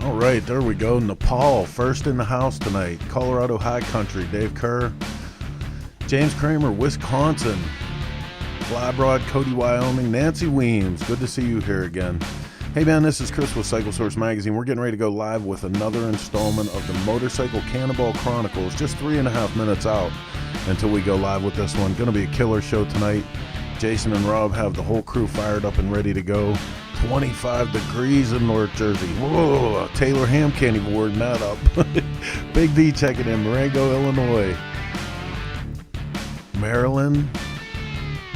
All right, there we go. Nepal, first in the house tonight. Colorado High Country, Dave Kerr. James Kramer, Wisconsin. Flybrod, Cody, Wyoming. Nancy Weems, good to see you here again. Hey man, this is Chris with Excelsiors Magazine. We're getting ready to go live with another installment of the Motorcycle Cannonball Chronicles. Just 3.5 minutes out until we go live with this one. Gonna be a killer show tonight. Jason and Rob have the whole crew fired up and ready to go. 25 degrees in North Jersey. Whoa, Taylor Ham can't even word that up. Big D checking in, Marengo, Illinois. Maryland,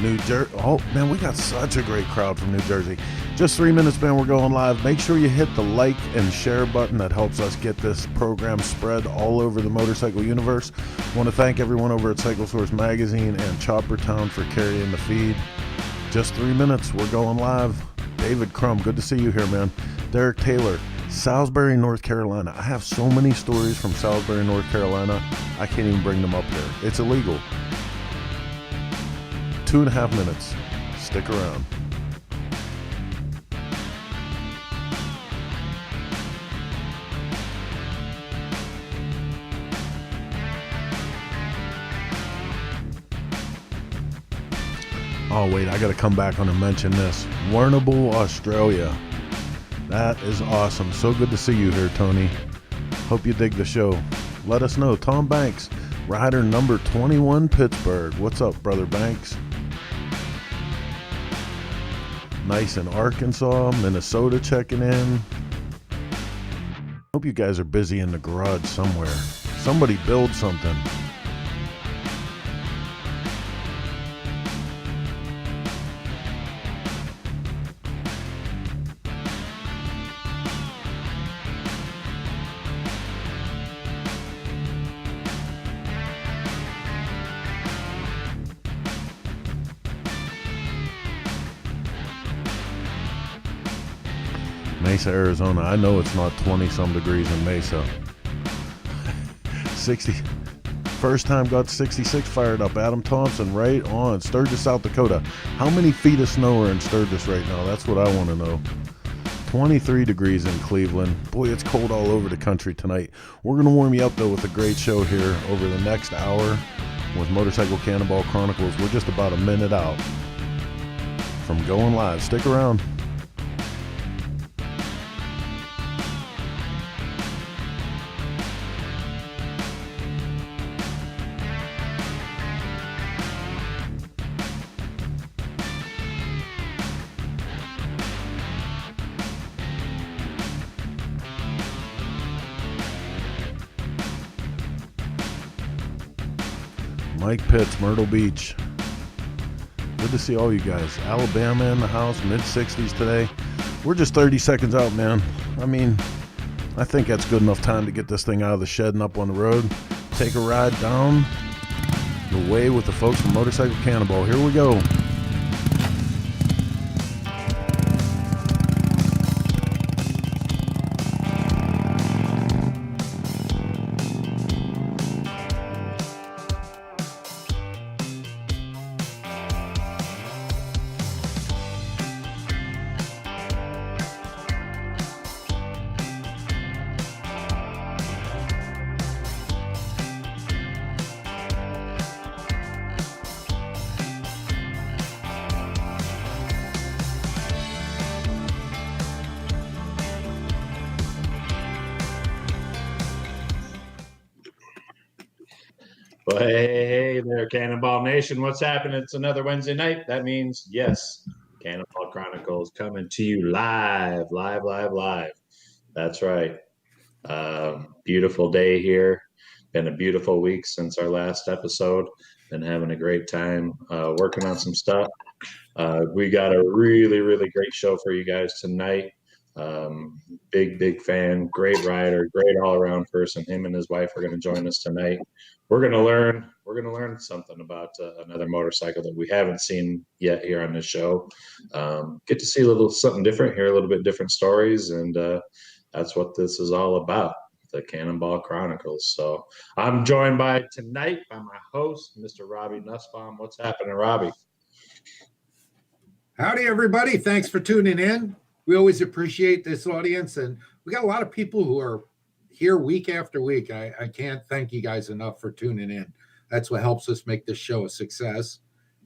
New Jersey. Oh man, we got such a great crowd from New Jersey. Just 3 minutes, man, we're going live. Make sure you hit the like and share button. That helps us get this program spread all over the motorcycle universe. I want to thank everyone over at Excelsiors Magazine and Chopper Town for carrying the feed. Just 3 minutes, we're going live. David Crum, good to see you here, man. Derek Taylor, Salisbury, North Carolina. I have so many stories from Salisbury, North Carolina, I can't even bring them up here. It's illegal. 2.5 minutes. Stick around. Oh wait, I gotta come back on and mention this. Warrnambool, Australia. That is awesome. So good to see you here, Tony. Hope you dig the show. Let us know. Tom Banks, rider number 21, Pittsburgh. What's up, brother Banks? Nice in Arkansas, Minnesota checking in. Hope you guys are busy in the garage somewhere. Somebody build something. Mesa, Arizona. I know it's not 20 some degrees in Mesa. 60. First time got 66 fired up. Adam Thompson right on. Sturgis, South Dakota. How many feet of snow are in Sturgis right now? That's what I want to know. 23 degrees in Cleveland. Boy, it's cold all over the country tonight. We're going to warm you up though with a great show here over the next hour with Motorcycle Cannonball Chronicles. We're just about a minute out from going live. Stick around. Mike Pitts, Myrtle Beach. Good to see all you guys. Alabama in the house, mid-60s today. We're just 30 seconds out, man. I mean, I think that's good enough time to get this thing out of the shed and up on the road. Take a ride down the way with the folks from Motorcycle Cannonball. Here we go. Well, hey there, Cannonball Nation. What's happening? It's another Wednesday night. That means, yes, Cannonball Chronicles coming to you live. That's right. Beautiful day here. Been a beautiful week since our last episode. Been having a great time working on some stuff. We got a really, really great show for you guys tonight. Big fan, great rider, great all-around person. Him and his wife are going to join us tonight. We're going to learn something about another motorcycle that we haven't seen yet here on this show. Get to see a little something different, hear a little bit different stories, and that's what this is all about, the Cannonball Chronicles. So I'm joined tonight by my host, Mr. Robbie Nussbaum. What's happening, Robbie? Howdy, everybody. Thanks for tuning in. We always appreciate this audience, and we got a lot of people who are here week after week. I can't thank you guys enough for tuning in. That's what helps us make this show a success.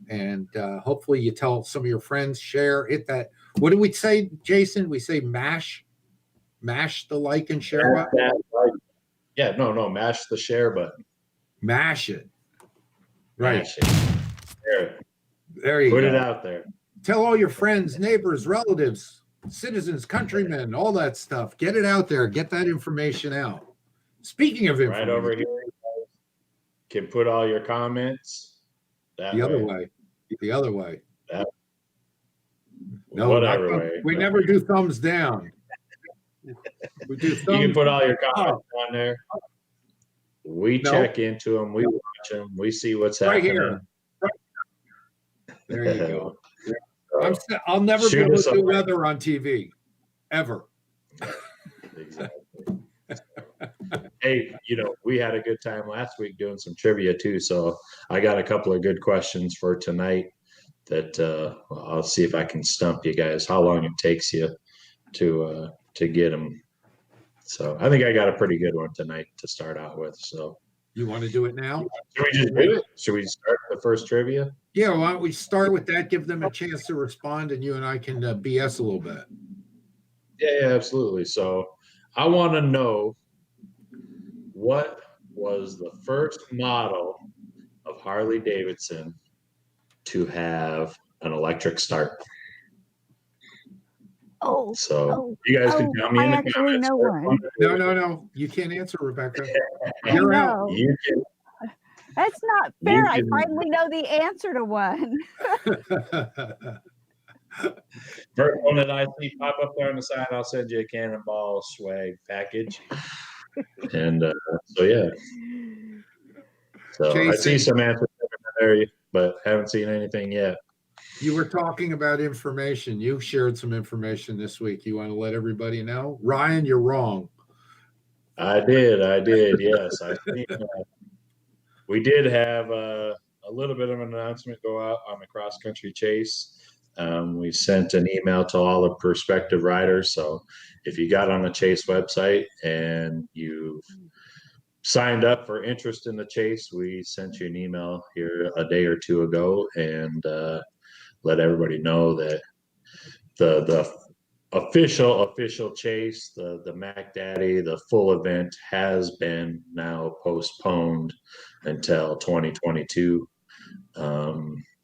And hopefully you tell some of your friends, share, hit that. What do we say, Jason? We say mash the like and share button. Yeah, no, mash the share button. Mash it. Right. Mash it. Share it. There you Put go. it out there. Tell all your friends, neighbors, relatives, citizens, countrymen, all that stuff. Get it out there. Get that information out. Speaking of information, Right over here, you guys can put all your comments. The other way. No, whatever way. We never do thumbs down. We do thumbs You can put all your comments on there. We check into them. We watch them. We see what's happening. Here. There you go. I'll never be able to do weather on TV, ever. Exactly. Hey, we had a good time last week doing some trivia too. So I got a couple of good questions for tonight that I'll see if I can stump you guys. How long it takes you to get them? So I think I got a pretty good one tonight to start out with. So you want to do it now? Should we just do it? Should we start the first trivia? Yeah, why don't we start with that? Give them a chance to respond, and you and I can BS a little bit. Yeah, absolutely. So I want to know, what was the first model of Harley Davidson to have an electric start? You guys can tell me in the comments. Know one. No. You can't answer, Rebecca. You're out. You can. That's not fair. I finally know the answer to one. First one that I see pop up there on the side, I'll send you a Cannonball swag package. And so Jason, I see some answers there, but haven't seen anything yet. You were talking about information. You shared some information this week. You want to let everybody know? Ryan, you're wrong. I did. Yes. I think we did have a little bit of an announcement go out on the cross-country chase. We sent an email to all the prospective riders. So if you got on the chase website and you signed up for interest in the chase, we sent you an email here a day or two ago and let everybody know that the official chase, the Mac Daddy, the full event has been now postponed until 2022.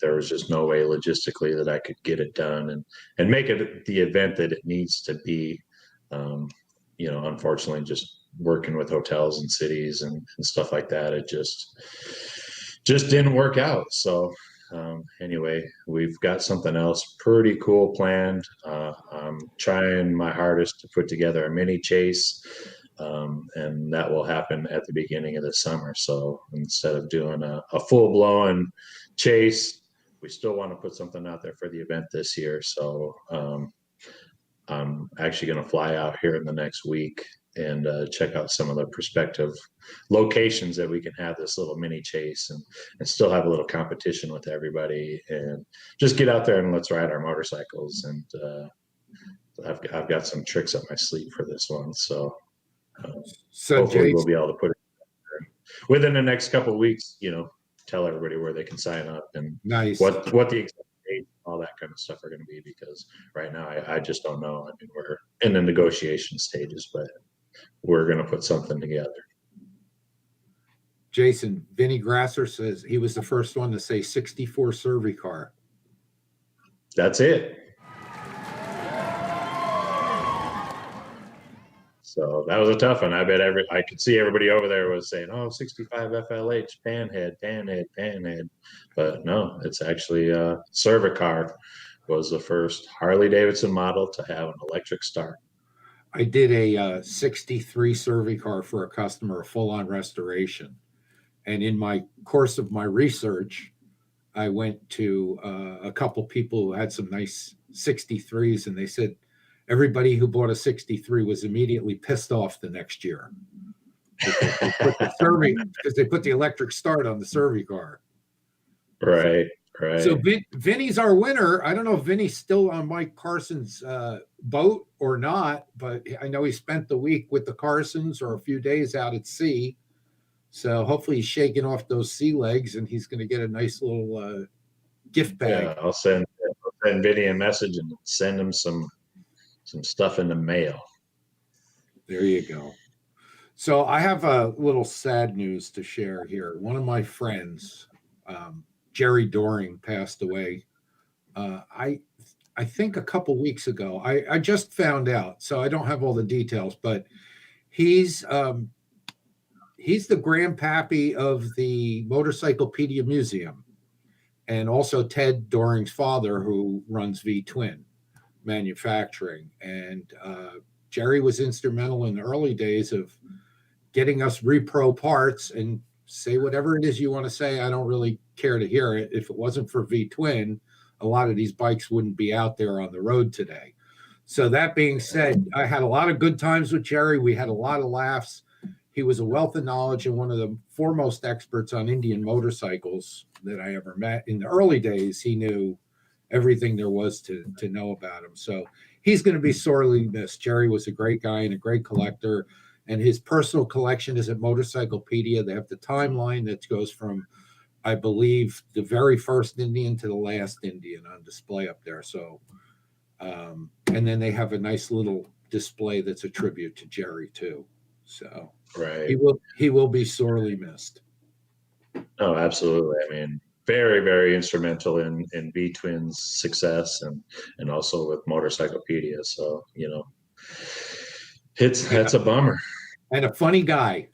There was just no way logistically that I could get it done and make it the event that it needs to be. Unfortunately, just working with hotels and cities and stuff like that, it just didn't work out. So anyway, we've got something else pretty cool planned. I'm trying my hardest to put together a mini chase, and that will happen at the beginning of the summer. So instead of doing a full-blown chase, we still want to put something out there for the event this year. So I'm actually going to fly out here in the next week and check out some of the prospective locations that we can have this little mini chase and still have a little competition with everybody and just get out there and let's ride our motorcycles. And I've got some tricks up my sleeve for this one. So hopefully we'll be able to put it together within the next couple of weeks, tell everybody where they can sign up and what the exact date, all that kind of stuff are going to be, because right now I just don't know. I mean, we're in the negotiation stages, but we're going to put something together. Jason, Vinny Grasser says he was the first one to say 64 Cervicar. That's it. So that was a tough one. I bet I could see everybody over there was saying, "Oh, 65 FLH, panhead." But no, it's actually Cervicar was the first Harley Davidson model to have an electric start. I did a 63 Cervicar for a customer, a full-on restoration. And in my course of my research, I went to a couple people who had some nice 63s, and they said everybody who bought a 63 was immediately pissed off the next year because they put the electric start on the Cervicar. Right. Right. So Vinny's our winner. I don't know if Vinny's still on Mike Carson's boat or not, but I know he spent the week with the Carsons or a few days out at sea. So hopefully he's shaking off those sea legs and he's going to get a nice little gift bag. Yeah, I'll send Vinny a message and send him some stuff in the mail. There you go. So I have a little sad news to share here. One of my friends, Jerry Doring, passed away. I think a couple weeks ago. I just found out, so I don't have all the details, but he's the grandpappy of the Motorcyclepedia Museum, and also Ted Doring's father, who runs V-Twin Manufacturing. And Jerry was instrumental in the early days of getting us repro parts, and say whatever it is you want to say. I don't really care to hear it. If it wasn't for V-Twin, a lot of these bikes wouldn't be out there on the road today. So that being said, I had a lot of good times with Jerry. We had a lot of laughs. He was a wealth of knowledge and one of the foremost experts on Indian motorcycles that I ever met. In the early days, he knew everything there was to know about him. So he's going to be sorely missed. Jerry was a great guy and a great collector. And his personal collection is at Motorcyclepedia. They have the timeline that goes from, I believe, the very first Indian to the last Indian on display up there. So, and then they have a nice little display that's a tribute to Jerry too. So Right. he will be sorely missed. Oh, absolutely. I mean, very, very instrumental in V-Twin's success and also with Motorcyclepedia. So, that's a bummer. And a funny guy,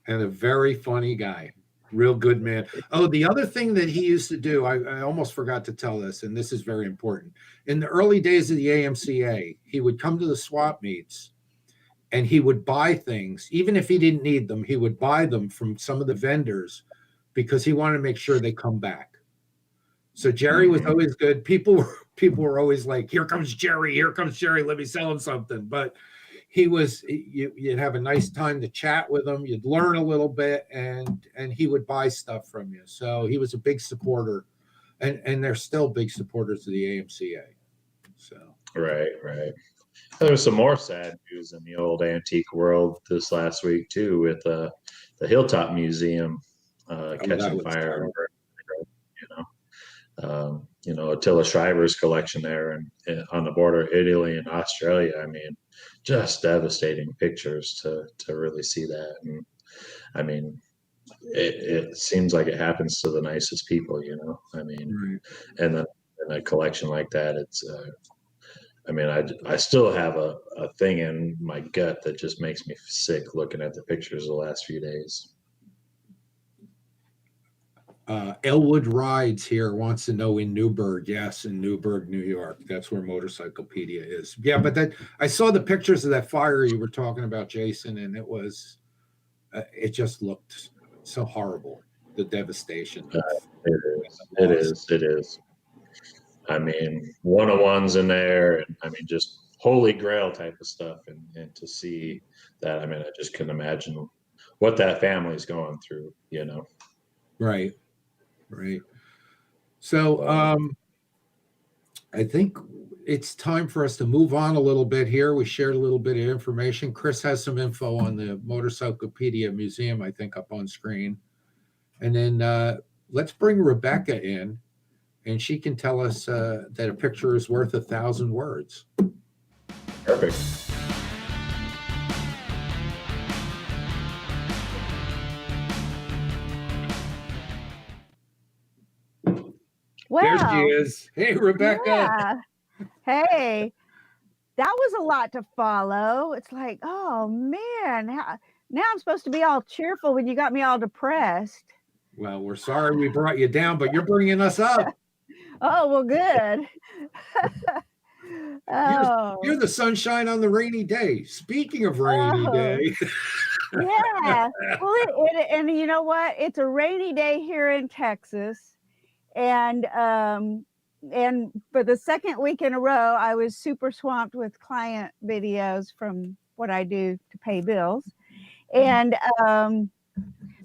and a very funny guy. Real good man. Oh, the other thing that he used to do, I almost forgot to tell this, and this is very important. In the early days of the AMCA, he would come to the swap meets and he would buy things. Even if he didn't need them, he would buy them from some of the vendors because he wanted to make sure they come back. So Jerry was always good. People were always like, here comes Jerry, let me sell him something. But you'd have a nice time to chat with him, you'd learn a little bit, and he would buy stuff from you. So he was a big supporter, and they're still big supporters of the AMCA. So Right. There was some more sad news in the old antique world this last week too, with the Hilltop Museum catching fire. Attila Shriver's collection there and on the border of Italy and Australia. I mean, just devastating pictures to really see that. And I mean, it seems like it happens to the nicest people, I mean, and then in a collection like that, it's, I still have a thing in my gut that just makes me sick looking at the pictures the last few days. Elwood Rides here wants to know in Newburgh. Yes, in Newburgh, New York. That's where Motorcyclepedia is. Yeah, but I saw the pictures of that fire you were talking about, Jason, and it just looked so horrible. The devastation. It is. I mean, 101s in there, and I mean, just holy grail type of stuff. And to see that, I mean, I just couldn't imagine what that family's going through, Right. So I think it's time for us to move on a little bit here. We shared a little bit of information. Chris has some info on the Motorcyclepedia Museum, I think, up on screen. And then let's bring Rebecca in, and she can tell us that a picture is worth 1,000 words. Perfect. Wow. There she is. Hey, Rebecca. Yeah. Hey, that was a lot to follow. It's like, oh man, now I'm supposed to be all cheerful when you got me all depressed. Well, we're sorry we brought you down, but you're bringing us up. Oh, well, good. You're the sunshine on the rainy day. Speaking of rainy day. Yeah. Well, and you know what? It's a rainy day here in Texas. And for the second week in a row, I was super swamped with client videos from what I do to pay bills. And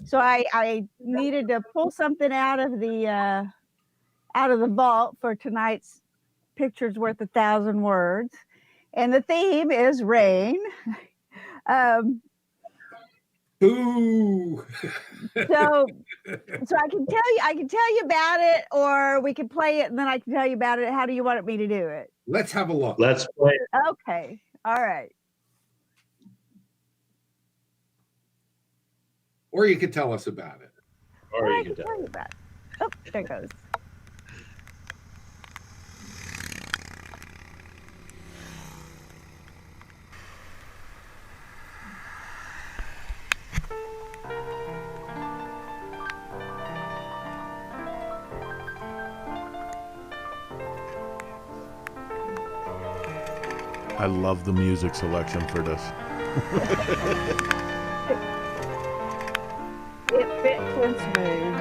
so I needed to pull something out of the out of the vault for tonight's Pictures Worth 1,000 Words. And the theme is rain. Ooh. So I can tell you about it, or we can play it and then I can tell you about it. How do you want me to do it? Let's have a look. Let's play. Okay. All right. Or you could tell us about it. Or I you can can tell you about it. Oh, there it goes. I love the music selection for this. It fits Clint's mood.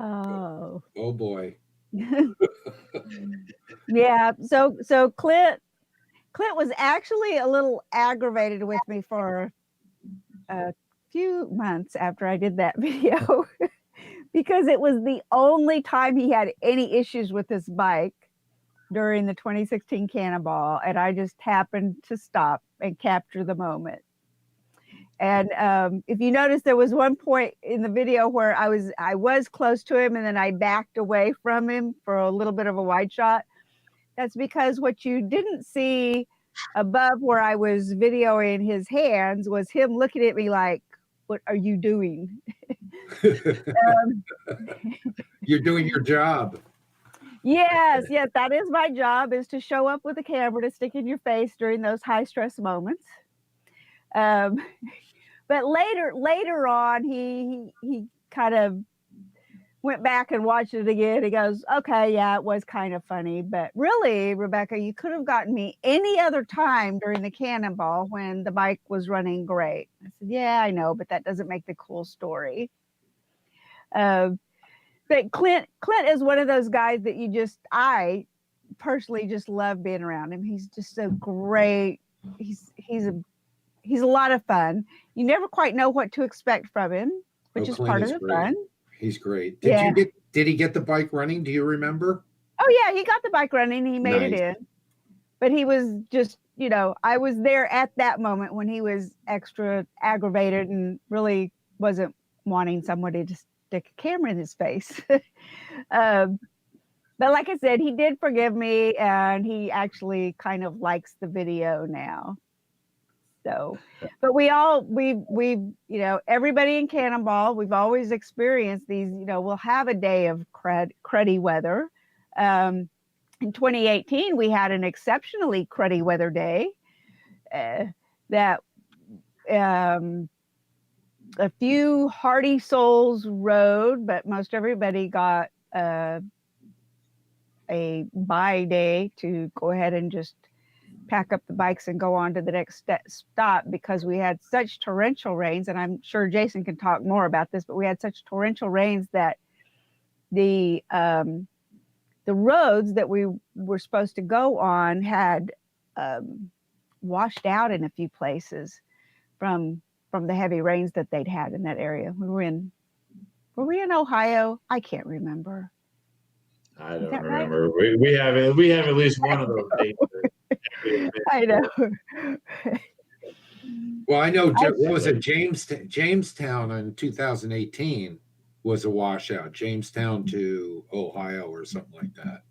Oh. Oh boy. Yeah. So Clint was actually a little aggravated with me for a few months after I did that video because it was the only time he had any issues with his bike during the 2016 Cannonball, and I just happened to stop and capture the moment. And if you notice, there was one point in the video where I was close to him and then I backed away from him for a little bit of a wide shot. That's because what you didn't see above where I was videoing his hands was him looking at me like, "What are you doing?" You're doing your job. Yes, that is my job, is to show up with a camera to stick in your face during those high stress moments. But later on, he kind of went back and watched it again. He goes, "Okay, yeah, it was kind of funny, but really, Rebecca, you could have gotten me any other time during the Cannonball when the bike was running great." I said, "Yeah, I know, but that doesn't make the cool story." But Clint is one of those guys that I personally just love being around him. He's just so great. He's a lot of fun. You never quite know what to expect from him, which is Clint part of is the great. fun. He's great. Yeah. Did he get the bike running? Do you remember? Oh yeah, he got the bike running. He made it in, but he was just, I was there at that moment when he was extra aggravated and really wasn't wanting somebody to stick a camera in his face. But like I said, he did forgive me, and he actually kind of likes the video now. So, but we everybody in Cannonball, we've always experienced these, we'll have a day of cruddy weather. In 2018, we had an exceptionally cruddy weather day that a few hardy souls rode, but most everybody got a bye day to go ahead and just pack up the bikes and go on to the next stop, because we had such torrential rains, and I'm sure Jason can talk more about this, but we had such torrential rains that the roads that we were supposed to go on had washed out in a few places from the heavy rains that they'd had in that area. Were we in Ohio? I can't remember. I don't remember. Right? We have at least one of those dates. I know. Well, I know. What was it? Jamestown in 2018 was a washout. Jamestown to Ohio or something like that.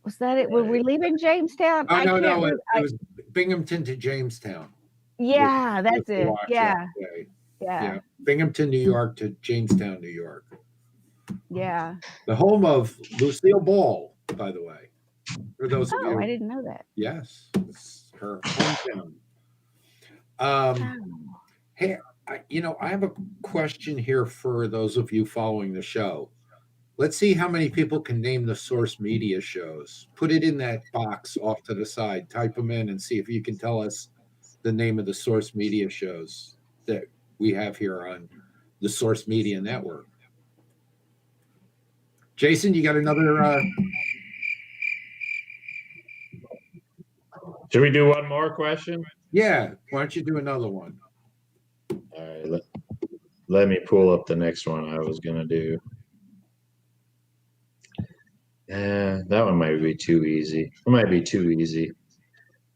Was that it? Were we leaving Jamestown? Oh, no. It was Binghamton to Jamestown. Yeah, that's it. Yeah. Binghamton, New York to Jamestown, New York. Yeah. The home of Lucille Ball, by the way. For those of Oh, you. I didn't know that. Yes, it's her hometown. Oh. Hey, I have a question here for those of you following the show. Let's see how many people can name the source media shows. Put it in that box off to the side. Type them in and see if you can tell us the name of the source media shows that we have here on the Source Media Network. Jason, you got another? Should we do one more question? Yeah. Why don't you do another one? All right. Let me pull up the next one I was going to do. That one might be too easy. It might be too easy.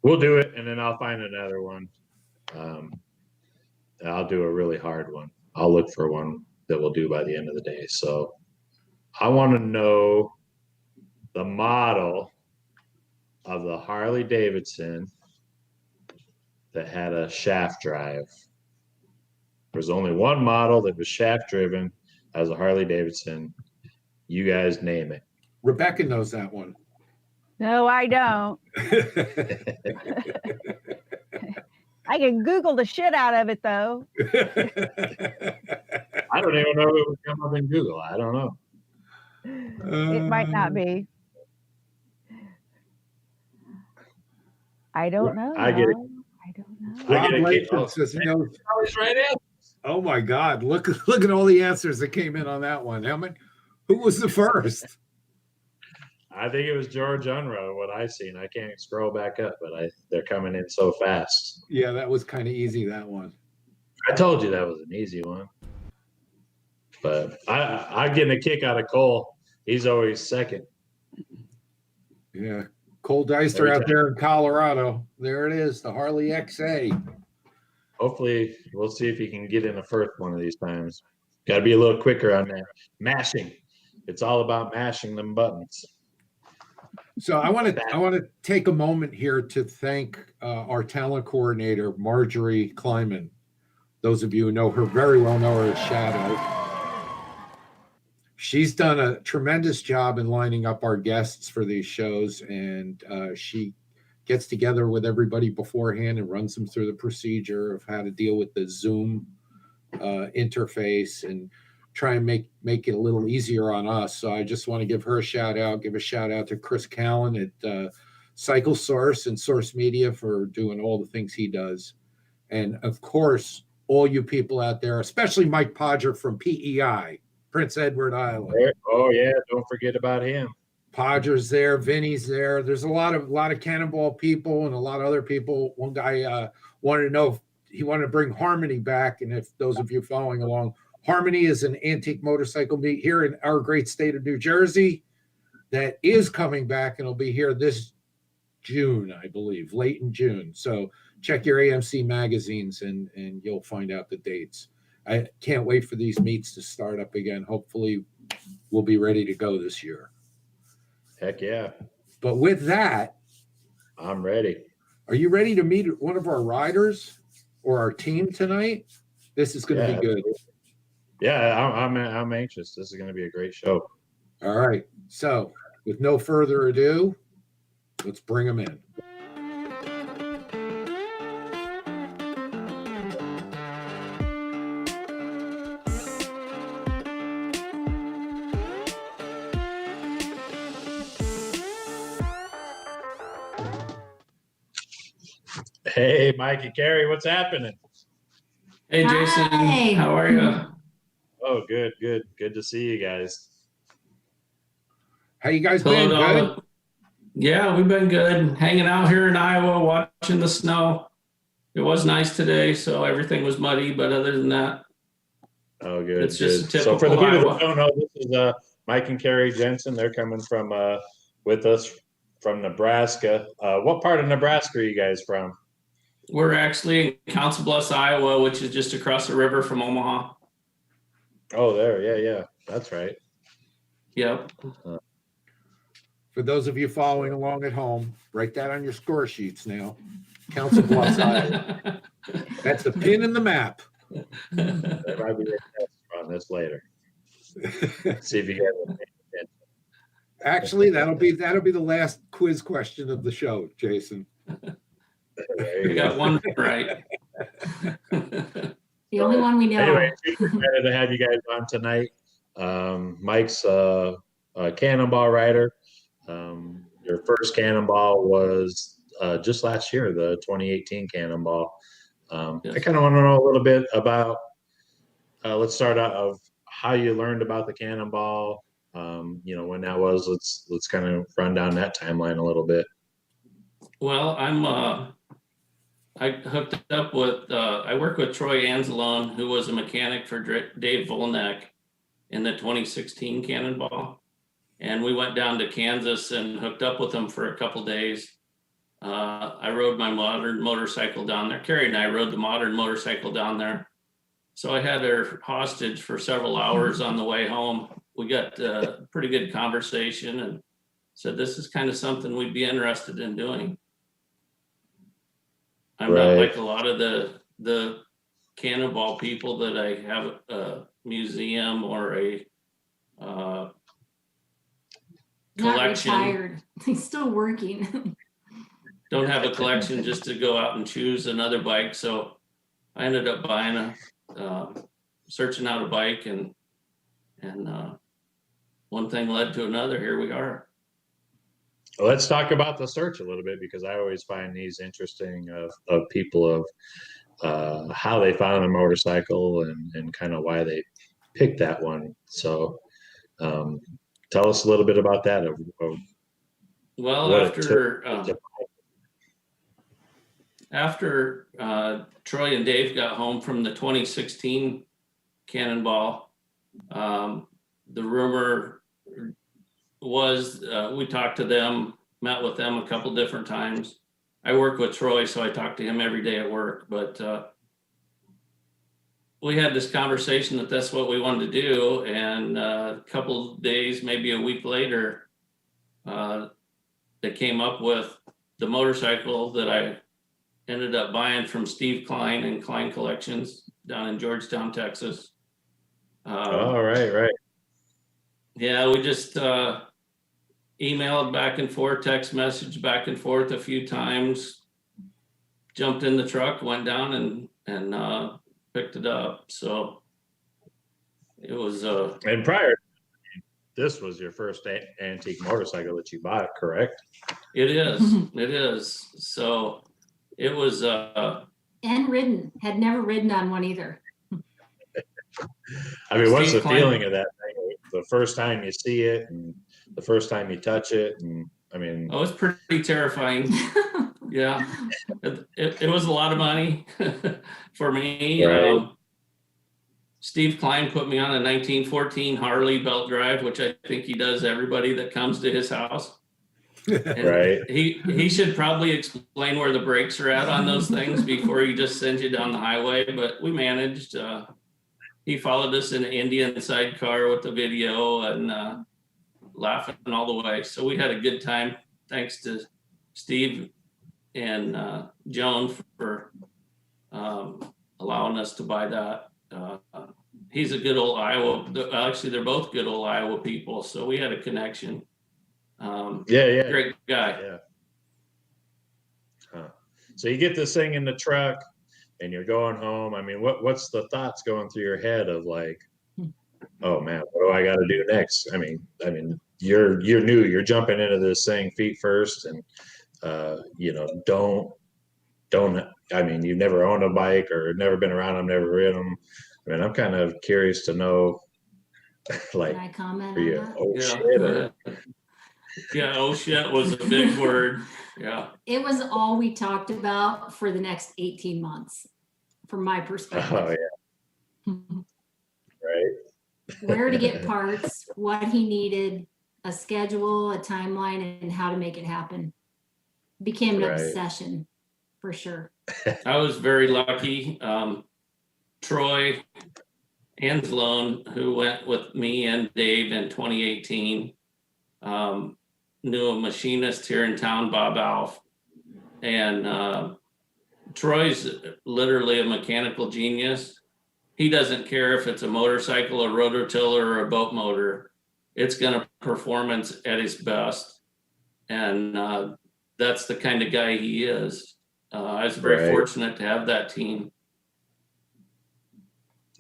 We'll do it, and then I'll find another one. I'll do a really hard one. I'll look for one that we'll do by the end of the day. So I want to know the model of the Harley Davidson that had a shaft drive. There's only one model that was shaft driven as a Harley Davidson. You guys name it. Rebecca knows that one. No, I don't. I can Google the shit out of it, though. I don't even know if it would come up in Google. I don't know. It might not be. I don't know. I get it. I don't know. I Rob get a kick. Latham says he knows. Always right in. Oh my God! Look at all the answers that came in on that one. How many? Who was the first? I think it was George Unruh, what I seen. I can't scroll back up, but they're coming in so fast. Yeah, that was kind of easy, that one. I told you that was an easy one. But I'm getting a kick out of Cole. He's always second. Yeah. Cole Deister out there in Colorado. There it is, the Harley XA. Hopefully, we'll see if he can get in the first one of these times. Got to be a little quicker on that. Mashing. It's all about mashing them buttons. So I want to take a moment here to thank our talent coordinator, Marjorie Kleiman. Those of you who know her very well know her as Shadow. She's done a tremendous job in lining up our guests for these shows, and she gets together with everybody beforehand and runs them through the procedure of how to deal with the Zoom interface and try and make it a little easier on us. So I just want to give her a shout out, give a shout out to Chris Callan at Cycle Source and Source Media for doing all the things he does. And of course, all you people out there, especially Mike Podger from PEI, Prince Edward Island. Oh yeah, don't forget about him. Podger's there, Vinny's there. There's a lot of Cannonball people and a lot of other people. One guy wanted to know if he wanted to bring Harmony back, and if those of you following along, Harmony is an antique motorcycle meet here in our great state of New Jersey that is coming back, and it'll be here this June, I believe, late in June. So check your AMC magazines and you'll find out the dates. I can't wait for these meets to start up again. Hopefully we'll be ready to go this year. Heck yeah. But with that, I'm ready. Are you ready to meet one of our riders or our team tonight? This is going to be good. Yeah, I'm anxious. This is going to be a great show. All right. So with no further ado, let's bring them in. Hey, Mike and Carey, what's happening? Hey, Jason. Hi. How are you? Oh, good. Good to see you guys. How you guys Hello been? to all Good? the- Yeah, we've been good. Hanging out here in Iowa, watching the snow. It was nice today, so everything was muddy, but other than that, Oh, good. It's just good. So for the typical people Iowa. that don't know, this is Mike and Carey Jensen. They're coming from with us from Nebraska. What part of Nebraska are you guys from? we're actually in Council Bluffs, Iowa, which is just across the river from Omaha. Oh, there. Yeah. That's right. Yep. For those of you following along at home, write that on your score sheets now. Council Bluffs, Iowa. That's the pin in the map. There might be a test on this later. See if you guys. Actually, that'll be the last quiz question of the show, Jason. We got one right. The only one we know. Anyway, super excited to have you guys on tonight. Mike's a cannonball rider. Your first cannonball was just last year, the 2018 cannonball. Yes. I kind of want to know a little bit about. Let's start out of how you learned about the cannonball. When that was. Let's kind of run down that timeline a little bit. Well, I hooked up with, I work with Troy Anzalone, who was a mechanic for Dave Volnek in the 2016 Cannonball. And we went down to Kansas and hooked up with him for a couple days. I rode my modern motorcycle down there. Carey and I rode the modern motorcycle down there. So I had her hostage for several hours on the way home. We got a pretty good conversation and said, this is kind of something we'd be interested in doing. I'm not like a lot of the cannonball people that I have a museum or a collection. Not retired. He's still working. Don't have a collection just to go out and choose another bike. So I ended up buying searching out a bike and one thing led to another. Here we are. Well, let's talk about the search a little bit, because I always find these interesting of people of how they found a motorcycle and kind of why they picked that one. So tell us a little bit about that. Well, after Troy and Dave got home from the 2016 Cannonball, the rumor was we talked to them, met with them a couple different times. I work with Troy, so I talk to him every day at work, but we had this conversation that that's what we wanted to do. And a couple days, maybe a week later, they came up with the motorcycle that I ended up buying from Steve Klein and Klein Collections down in Georgetown, Texas. Right. Yeah, we just emailed back and forth, text message back and forth a few times, jumped in the truck, went down and picked it up. So it was and prior, this was your first antique motorcycle that you bought, correct? It is. It is. So it was And ridden. Had never ridden on one either. I mean, what's Steve the Klein. feeling of that thing? The first time you see it and the first time you touch it, and I mean, oh, it's pretty terrifying. Yeah, it was a lot of money for me. Right. Steve Klein put me on a 1914 Harley belt drive, which I think he does everybody that comes to his house. And right. He should probably explain where the brakes are at on those things before he just sends you down the highway. But we managed. He followed us in an Indian sidecar with the video and laughing all the way. So we had a good time. Thanks to Steve and Joan for allowing us to buy that. He's a good old Iowa. Actually, they're both good old Iowa people. So we had a connection. Yeah. Great guy. Yeah. So you get this thing in the truck and you're going home. I mean, what's the thoughts going through your head of like, oh man, what do I got to do next? I mean, you're new, you're jumping into this thing feet first, and don't. I mean, you've never owned a bike or never been around them, never ridden them. I mean, I'm kind of curious to know, like, Can I comment for you, on that? oh Yeah. shit. Yeah, oh shit was a big word. Yeah. It was all we talked about for the next 18 months, from my perspective. Oh yeah, right. Where to get parts, what he needed, a schedule, a timeline, and how to make it happen. Became an Right. obsession, for sure. I was very lucky. Troy Anzalone, who went with me and Dave in 2018, knew a machinist here in town, Bob Alf. And Troy's literally a mechanical genius. he doesn't care if it's a motorcycle, a rototiller, or a boat motor. It's going to performance at his best. And that's the kind of guy he is. I was very fortunate to have that team.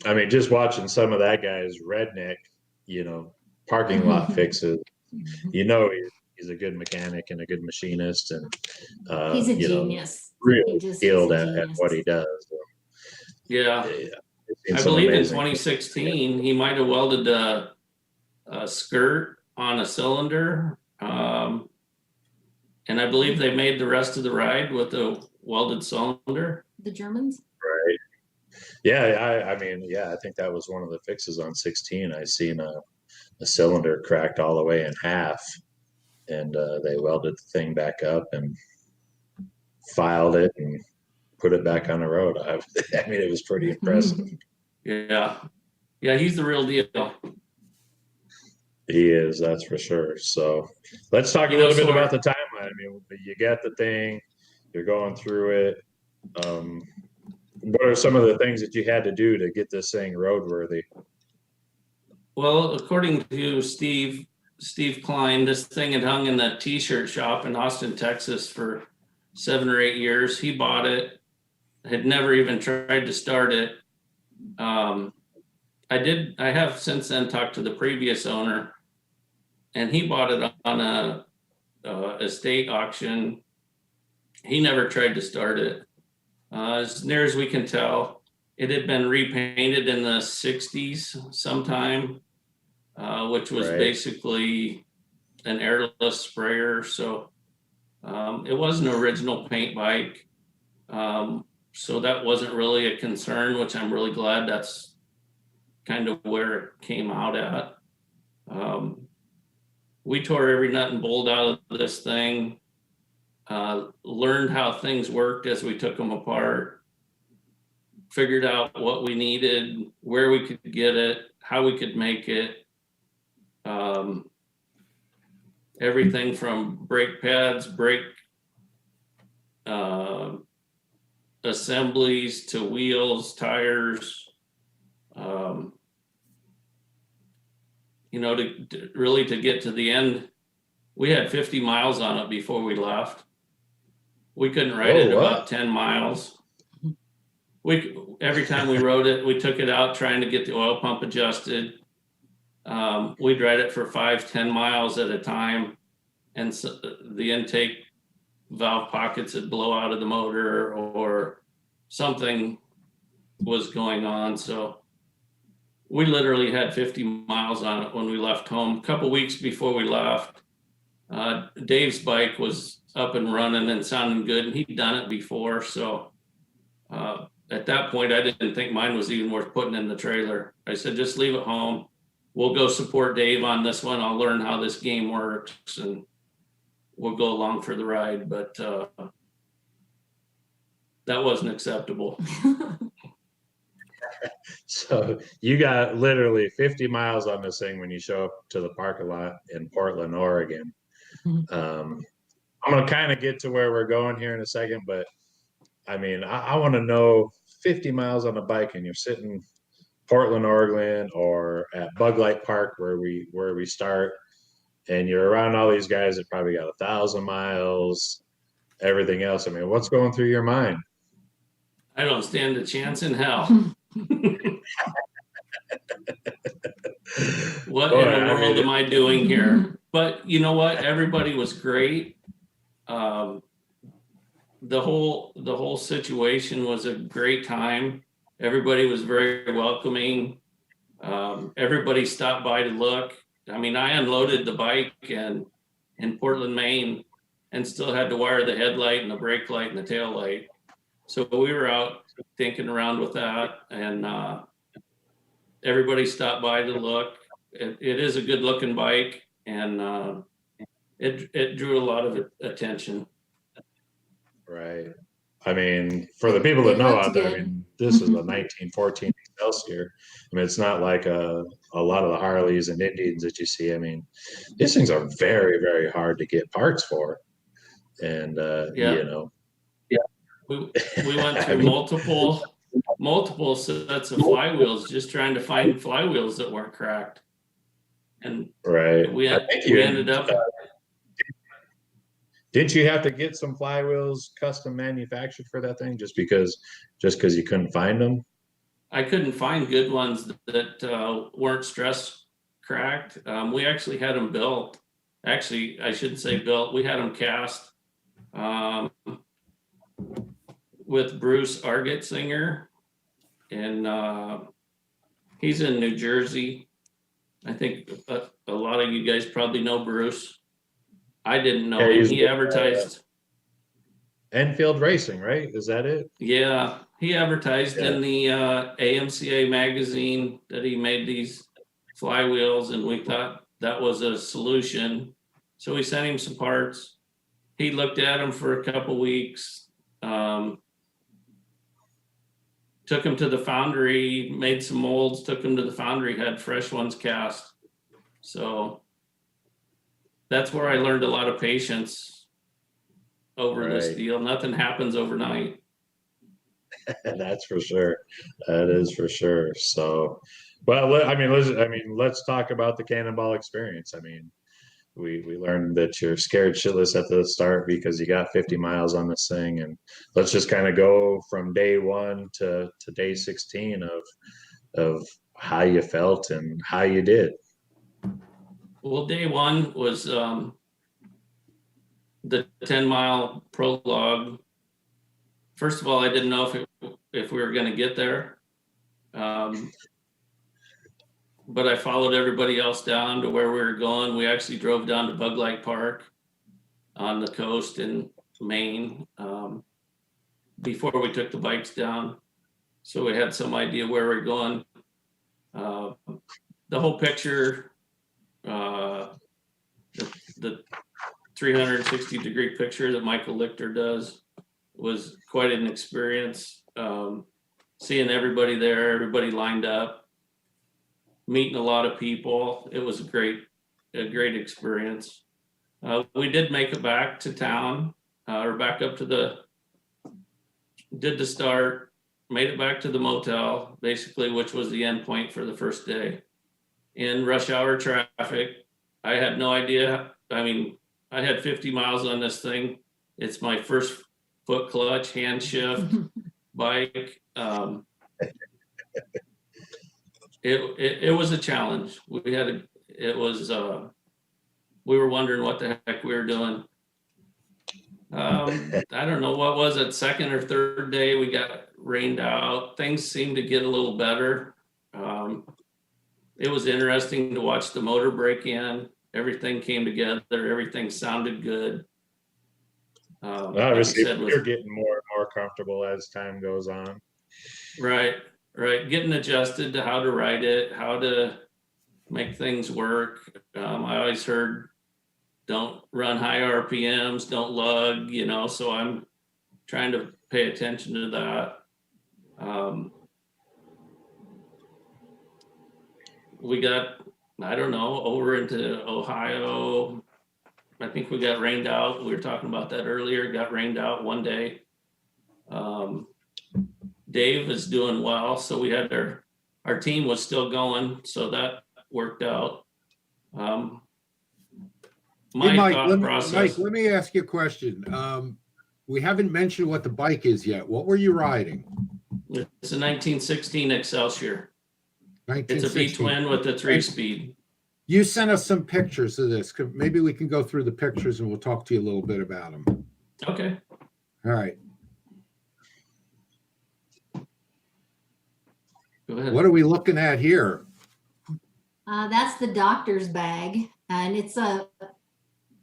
I mean, just watching some of that guy's redneck, parking lot fixes, he's a good mechanic and a good machinist, and he's a genius. Really skilled at what he does. So, yeah. I believe in 2016 he might have welded a skirt on a cylinder, and I believe they made the rest of the ride with a welded cylinder. The Germans, right? Yeah, I think that was one of the fixes on 16. I seen a cylinder cracked all the way in half, and they welded the thing back up and filed it and put it back on the road. I mean, it was pretty impressive. Yeah, he's the real deal. He is, that's for sure. So let's talk a little bit about the timeline. I mean, you got the thing, you're going through it. What are some of the things that you had to do to get this thing roadworthy? Well, according to Steve Klein, this thing had hung in that t-shirt shop in Austin, Texas for 7 or 8 years. He bought it, had never even tried to start it. I have since then talked to the previous owner, and he bought it on a estate auction. He never tried to start it. As near as we can tell, it had been repainted in the 60s sometime, which was basically an airless sprayer. So it was an original paint bike. So that wasn't really a concern, which I'm really glad that's kind of where it came out at. We tore every nut and bolt out of this thing, learned how things worked as we took them apart, figured out what we needed, where we could get it, how we could make it. Everything from brake pads, brake assemblies to wheels, tires, to get to the end. We had 50 miles on it before we left. We couldn't ride it about 10 miles. Every time we rode it, we took it out trying to get the oil pump adjusted. We'd ride it for 5-10 miles at a time, and so the intake valve pockets would blow out of the motor or something was going on. So we literally had 50 miles on it when we left home. A couple weeks before we left, Dave's bike was up and running and sounding good, and he'd done it before. So at that point, I didn't think mine was even worth putting in the trailer. I said, just leave it home. We'll go support Dave on this one. I'll learn how this game works, and we'll go along for the ride. But that wasn't acceptable. So you got literally 50 miles on this thing when you show up to the parking lot in Portland, Oregon. I'm going to kind of get to where we're going here in a second, but I mean, I want to know 50 miles on a bike and you're sitting Portland, Oregon, or at Bug Light Park where we start, and you're around all these guys that probably got 1,000 miles, everything else. I mean, what's going through your mind? I don't stand a chance in hell. What in the world am I doing here? But you know what? Everybody was great. The whole situation was a great time. Everybody was very welcoming. Everybody stopped by to look. I mean, I unloaded the bike in Portland, Maine, and still had to wire the headlight and the brake light and the tail light. So we were out thinking around with that, and everybody stopped by to look. It is a good looking bike, and it drew a lot of attention. Right. I mean, for the people that know out there, I mean, this is a 1914 Excelsior. I mean, it's not like a lot of the Harleys and Indians that you see. I mean, these things are very, very hard to get parts for. And, we went through multiple multiple sets of flywheels, just trying to find flywheels that weren't cracked. And Right. we I think you ended up. Didn't you have to get some flywheels custom manufactured for that thing just because you couldn't find them? I couldn't find good ones that weren't stress cracked. We actually had them built. Actually, I shouldn't say built. We had them cast with Bruce Argetsinger, and he's in New Jersey. I think a lot of you guys probably know Bruce. I didn't know him. He advertised. Enfield Racing, right? Is that it? Yeah, he advertised in the AMCA magazine that he made these flywheels, and we thought that was a solution. So we sent him some parts. He looked at them for a couple weeks, took him to the foundry, made some molds, took them to the foundry, had fresh ones cast. So that's where I learned a lot of patience over this deal. Nothing happens overnight. That's for sure. That is for sure. So, well, let's talk about the Cannonball experience. I mean, we learned that you're scared shitless at the start because you got 50 miles on this thing, and let's just kind of go from day 1 to day 16 of how you felt and how you did. Well, day 1 was the 10-mile prologue. First of all, I didn't know if we were going to get there, but I followed everybody else down to where we were going. We actually drove down to Bug Light Park on the coast in Maine before we took the bikes down, so we had some idea where we're going. The whole picture, the 360-degree picture that Michael Lichter does, was quite an experience. Seeing everybody there, everybody lined up, meeting a lot of people. It was a great experience. We did make it back to town, or back up to did the start, made it back to the motel, basically, which was the end point for the first day. In rush hour traffic, I had no idea. I mean, I had 50 miles on this thing. It's my first foot clutch, hand shift bike. It was a challenge. We were wondering what the heck we were doing. I don't know, what was it, second or third day we got rained out. Things seemed to get a little better. It was interesting to watch the motor break in. Everything came together. Everything sounded good. Obviously, like you're getting more and more comfortable as time goes on. Right. Getting adjusted to how to ride it, how to make things work. I always heard, don't run high RPMs, don't lug, so I'm trying to pay attention to that. We got, I don't know, over into Ohio. I think we got rained out. We were talking about that earlier. Got rained out one day. Dave is doing well, so we had our team was still going, so that worked out. Mike, let me ask you a question. We haven't mentioned what the bike is yet. What were you riding? It's a 1916 Excelsior. 1916. It's a V-twin with a 3-speed. You sent us some pictures of this. Maybe we can go through the pictures and we'll talk to you a little bit about them. Okay. All right. Go ahead. What are we looking at here? That's the doctor's bag, and it's a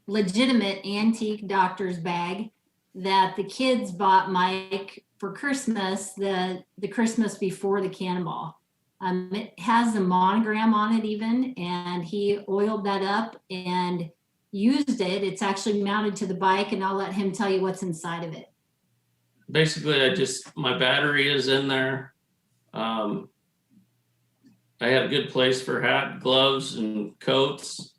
legitimate antique doctor's bag that the kids bought Mike for Christmas, the Christmas before the Cannonball. It has a monogram on it even, and he oiled that up and used it. It's actually mounted to the bike, and I'll let him tell you what's inside of it. Basically, my battery is in there. I had a good place for hat, gloves, and coats.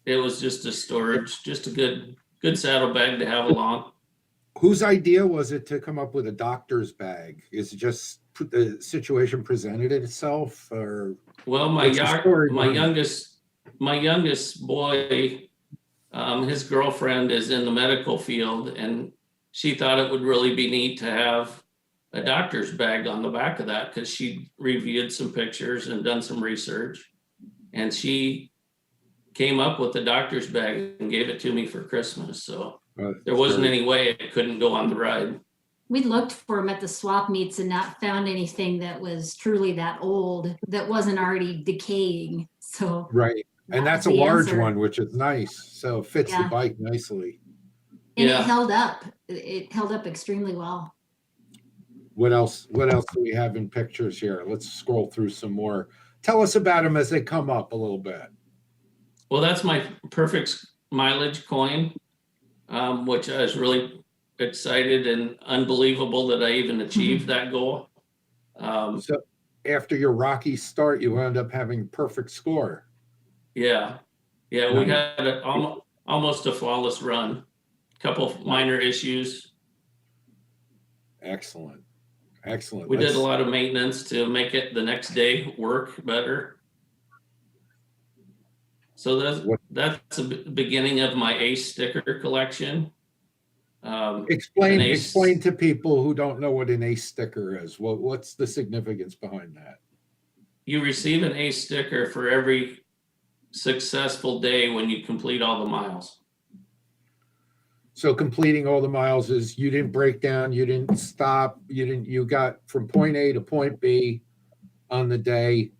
It was just a storage, just a good saddlebag to have along. Whose idea was it to come up with a doctor's bag? Is it just the situation presented itself, or Well, what's the story my behind it? youngest boy, his girlfriend is in the medical field, and she thought it would really be neat to have a doctor's bag on the back of that, because she reviewed some pictures and done some research, and she came up with the doctor's bag and gave it to me for Christmas. So there wasn't any way it couldn't go on the ride. We looked for them at the swap meets and not found anything that was truly that old, that wasn't already decaying. So Right. And that that's was a the large answer. one, which is nice. So it fits the Yeah. bike nicely. And Yeah. it held up. It held up extremely well. What else do we have in pictures here? Let's scroll through some more. Tell us about them as they come up a little bit. Well, that's my perfect mileage coin, which I was really excited and unbelievable that I even achieved that goal. So after your rocky start, you wound up having perfect score. Yeah, we Nice. had almost a flawless run. Couple of minor issues. Excellent. We did a lot of maintenance to make it the next day work better. So that's the beginning of my Ace sticker collection. Explain to people who don't know what an Ace sticker is. What's the significance behind that? You receive an Ace sticker for every successful day when you complete all the miles. So completing all the miles is you didn't break down, you didn't stop, you got from point A to point B on the day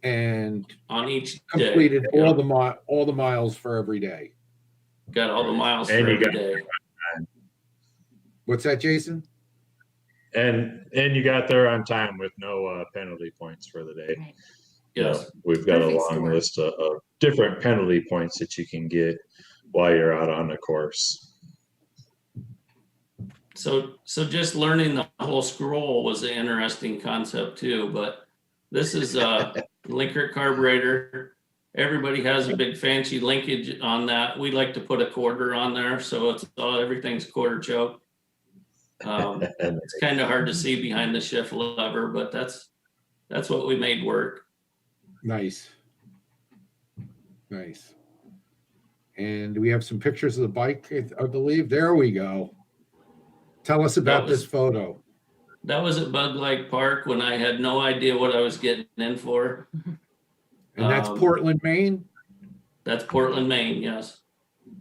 and On each completed day. all the miles for every day. Got all the miles And for you every got- day. What's that, Jason? And you got there on time with no penalty points for the day. Right. Yes. We've got Perfect a long score. list of different penalty points that you can get while you're out on the course. So just learning the whole scroll was an interesting concept too, but this is a Linkert carburetor. Everybody has a big fancy linkage on that. We like to put a quarter on there, so everything's quarter choke. It's kind of hard to see behind the shift lever, but that's what we made work. Nice. And we have some pictures of the bike, I believe. There we go. Tell us about this photo. That was at Bug Lake Park when I had no idea what I was getting in for. And that's Portland, Maine? That's Portland, Maine, yes.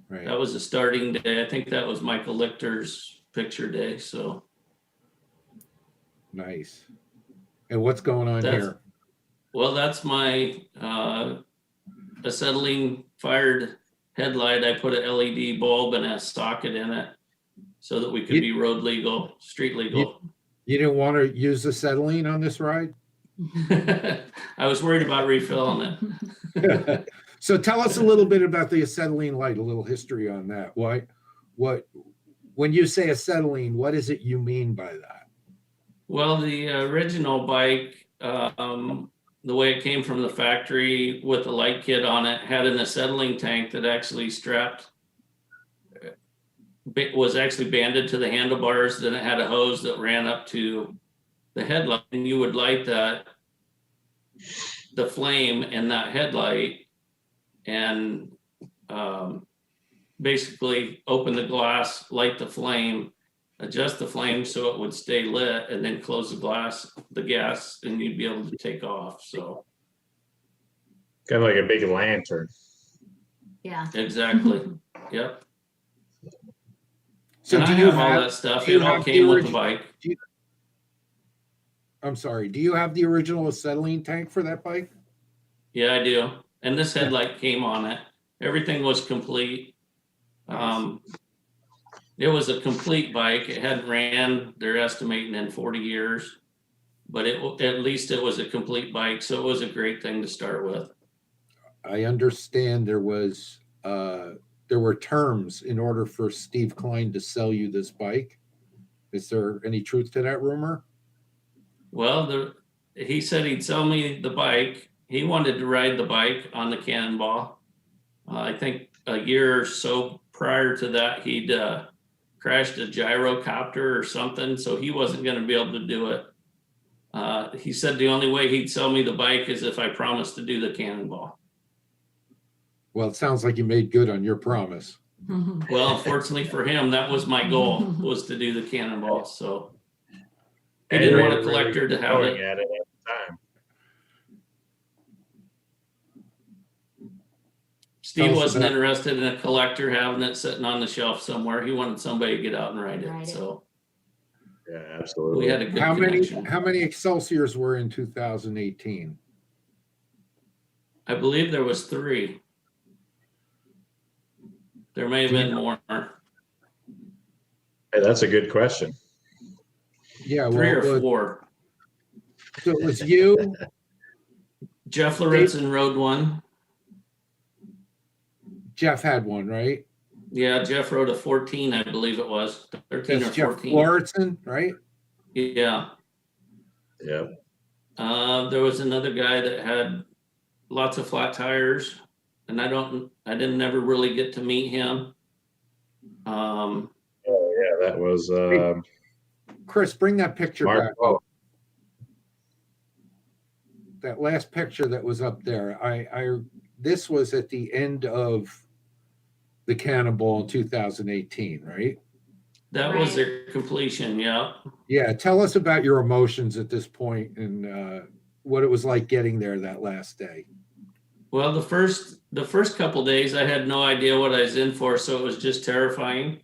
Right. That was the starting day. I think that was Michael Lichter's picture day, so. Nice. And what's going on here? Well, that's my acetylene fired headlight. I put an LED bulb and a socket in it so that we could be road legal, street legal. You didn't want to use acetylene on this ride? I was worried about refilling it. So tell us a little bit about the acetylene light, a little history on that. When you say acetylene, what is it you mean by that? Well, the original bike, the way it came from the factory with the light kit on it, had an acetylene tank that actually was actually banded to the handlebars. Then it had a hose that ran up to the headlight, and you would light the flame in that headlight and basically open the glass, light the flame, adjust the flame so it would stay lit, and then close the gas, and you'd be able to take off. So Kind of like a big lantern. Yeah. exactly. Yep. So And do I you have all have that stuff. do you It all have the came with the original- bike. I'm sorry. Do you have the original acetylene tank for that bike? Yeah, I do. And this headlight came on it. Everything was complete. It was a complete bike. It hadn't ran, they're estimating, in 40 years, but at least it was a complete bike. So it was a great thing to start with. I understand there were terms in order for Steve Klein to sell you this bike. Is there any truth to that rumor? Well, he said he'd sell me the bike. He wanted to ride the bike on the Cannonball. I think a year or so prior to that, he'd crashed a gyrocopter or something, so he wasn't going to be able to do it. He said the only way he'd sell me the bike is if I promised to do the Cannonball. Well, it sounds like you made good on your promise. Well, unfortunately for him, that was my goal, was to do the Cannonball. So he didn't want a collector to have it. At the time. Steve Tell us wasn't about- interested in a collector having it sitting on the shelf somewhere. He wanted somebody to get out and ride it. Ride it. So Yeah, absolutely. we had a good How connection. many Excelsiors were in 2018? I believe there was 3. There may have been more. Hey, that's a good question. Yeah, 3 or well, 4. so it was you, Jeff Lorenzen rode one. Jeff had one, right? Yeah, Jeff rode a 14, I believe it was. 13 That's or Jeff 14. Floritzen, right? Yeah. Yeah. There was another guy that had lots of flat tires, and I didn't never really get to meet him. Oh, yeah, that was Chris, bring that picture Mark. back Oh, up. That last picture that was up there. This was at the end of the Cannonball in 2018, right? That was their completion, yeah. Yeah, tell us about your emotions at this point and what it was like getting there that last day. Well, the first couple days, I had no idea what I was in for, so it was just terrifying.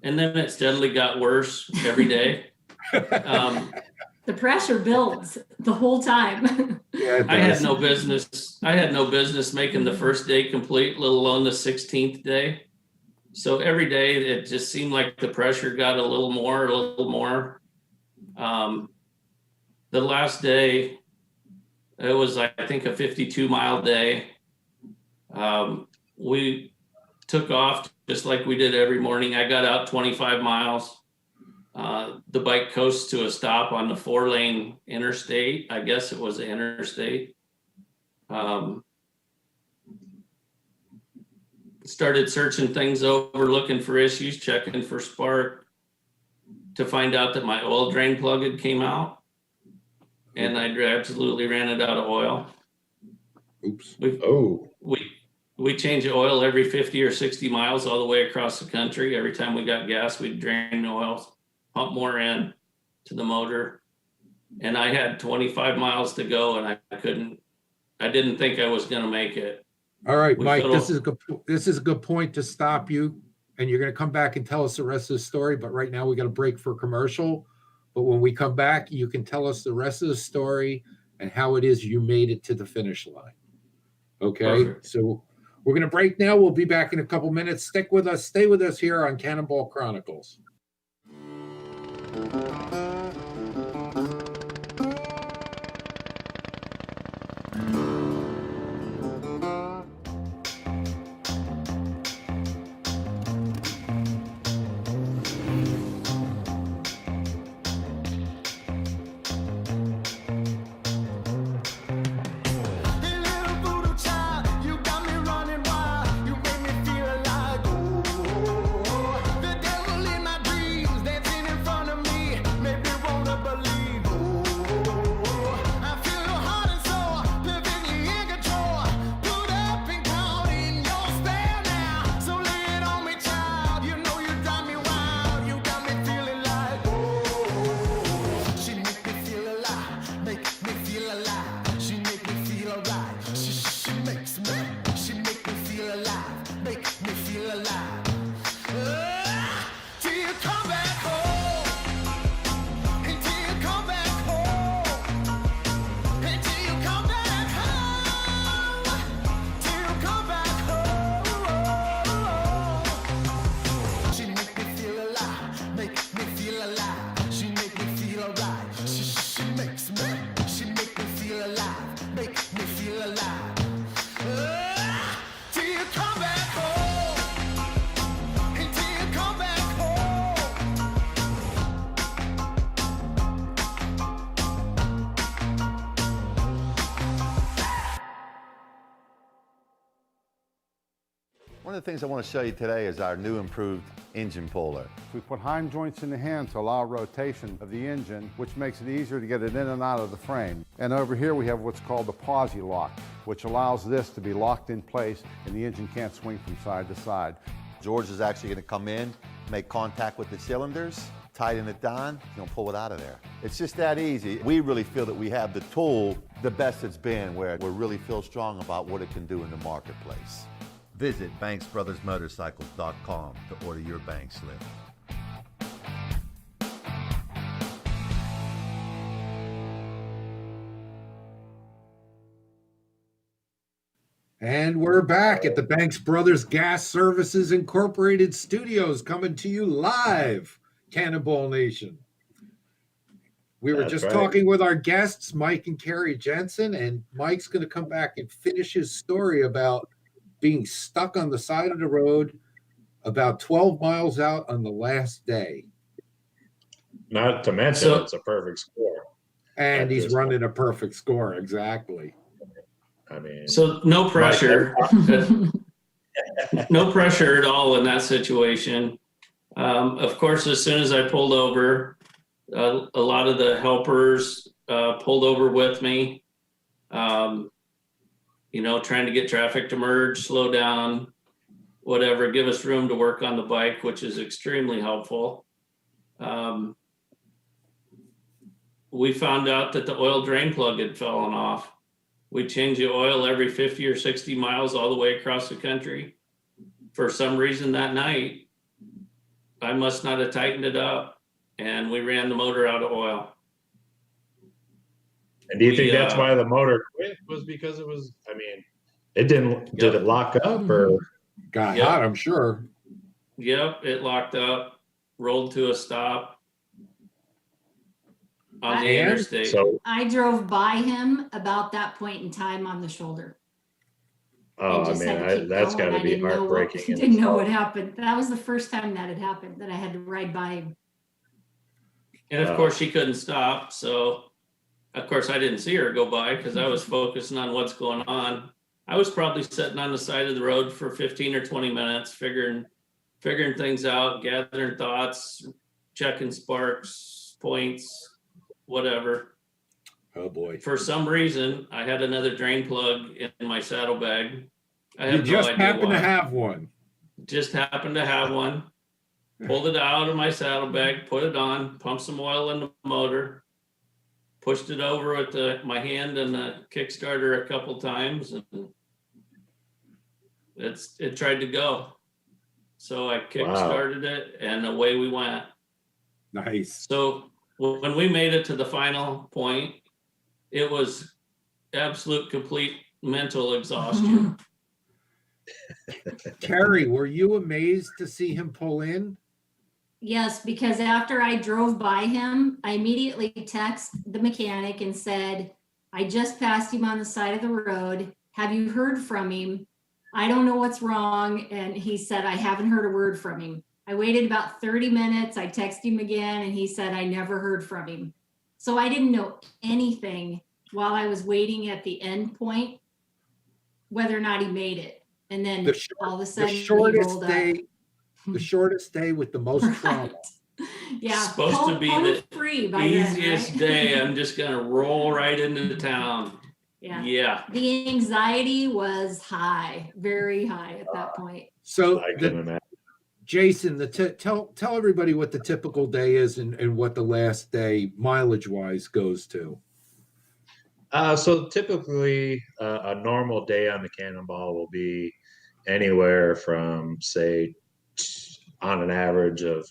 And then it steadily got worse every day. The pressure builds the whole time. Yeah, it I had does. no business making the first day complete, let alone the 16th day. So every day it just seemed like the pressure got a little more. The last day, it was, I think, a 52-mile day. We took off just like we did every morning. I got out 25 miles. The bike coasts to a stop on the 4-lane interstate. I guess it was the interstate. Started searching things over, looking for issues, checking for spark, to find out that my oil drain plug had came out, and I absolutely ran it out of oil. Oops. We change the oil every 50 or 60 miles all the way across the country. Every time we got gas, we'd drain the oil, pump more in to the motor. And I had 25 miles to go, and I didn't think I was going to make it. All right, We Mike, fiddle- this is a good point to stop you, and you're going to come back and tell us the rest of the story. But right now we got a break for commercial. But when we come back, you can tell us the rest of the story and how it is you made it to the finish line. Okay, Perfect. so we're going to break now. We'll be back in a couple minutes. Stick with us. Stay with us here on Cannonball Chronicles. The devil in my dreams dancing in front of me. One of the things I want to show you today is our new improved engine puller. We put Heim joints in the hand to allow rotation of the engine, which makes it easier to get it in and out of the frame. And over here we have what's called the Posi Lock, which allows this to be locked in place and the engine can't swing from side to side. George is actually going to come in, make contact with the cylinders, tighten it down, pull it out of there. It's just that easy. We really feel that we have the tool, the best it's been, where we really feel strong about what it can do in the marketplace. Visit BanksBrothersMotorcycles.com to order your Banks lift. And we're back at the Banks Brothers Gas Services Incorporated Studios, coming to you live, Cannonball Nation. We were just talking with our guests, Mike and Carey Jensen, and Mike's going to come back and finish his story about being stuck on the side of the road about 12 miles out on the last day. Not to mention, it's a perfect score. And he's running a perfect score, exactly. I mean, so no pressure, no pressure at all in that situation. Of course, as soon as I pulled over, a lot of the helpers pulled over with me, trying to get traffic to merge, slow down, whatever, give us room to work on the bike, which is extremely helpful. We found out that the oil drain plug had fallen off. We change the oil every 50 or 60 miles all the way across the country. For some reason that night, I must not have tightened it up, and we ran the motor out of oil. And do you think that's why the motor quit? Was because it was, it didn't, did it lock up or? Got hot, I'm sure. Yep, it locked up, rolled to a stop on the interstate. So, I drove by him about that point in time on the shoulder. that's got to be heartbreaking. I didn't know what happened. That was the first time that had happened, that I had to ride by him. And of course, she couldn't stop. So, of course, I didn't see her go by because I was focusing on what's going on. I was probably sitting on the side of the road for 15 or 20 minutes, figuring things out, gathering thoughts, checking sparks, points, whatever. Oh boy. For some reason, I had another drain plug in my saddlebag. I have You just no idea happened why. to have one. Just happened to have one. Pulled it out of my saddlebag, put it on, pumped some oil in the motor, pushed it over with my hand and the Kickstarter a couple times, and it tried to go. So I kickstarted it, and away we went. Nice. So when we made it to the final point, it was absolute complete mental exhaustion. Carey, were you amazed to see him pull in? Yes, because after I drove by him, I immediately texted the mechanic and said, I just passed him on the side of the road. Have you heard from him? I don't know what's wrong. And he said, I haven't heard a word from him. I waited about 30 minutes. I texted him again, and he said, I never heard from him. So I didn't know anything while I was waiting at the end point, whether or not he made it. And then all of a sudden, the shortest he rolled day, up. the shortest day with the most trauma. Yeah, Supposed to be the free by easiest then, right? day. I'm just gonna roll right into town. Yeah. The anxiety was high, very high at that point. So I couldn't imagine. Jason, tell everybody what the typical day is and what the last day mileage wise goes to. So typically a normal day on the Cannonball will be anywhere from, say, on an average of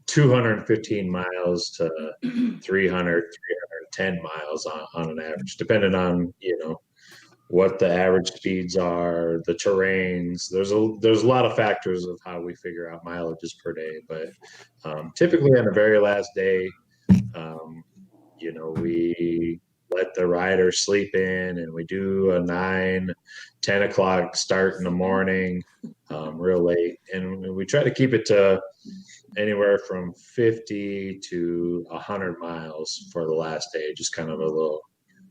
215 miles to 300, 310 miles on an average, depending on, what the average speeds are, the terrains. There's a lot of factors of how we figure out mileages per day. But typically on the very last day, we let the rider sleep in, and we do a 9, 10 o'clock start in the morning, real late. And we try to keep it to anywhere from 50 to 100 miles for the last day, just kind of a little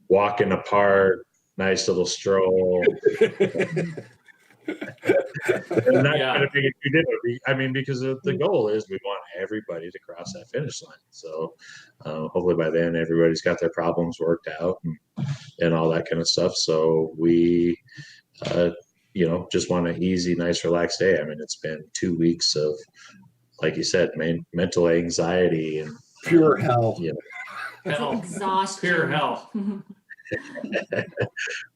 walk in the park, nice little stroll. And that's Yeah. kind of make it too difficult. I mean, because the goal is we want everybody to cross that finish line. So hopefully by then everybody's got their problems worked out and all that kind of stuff. So we, just want an easy, nice, relaxed day. I mean, it's been 2 weeks of, like you said, mental anxiety and Pure hell. Hell. Exhaustion. Pure hell.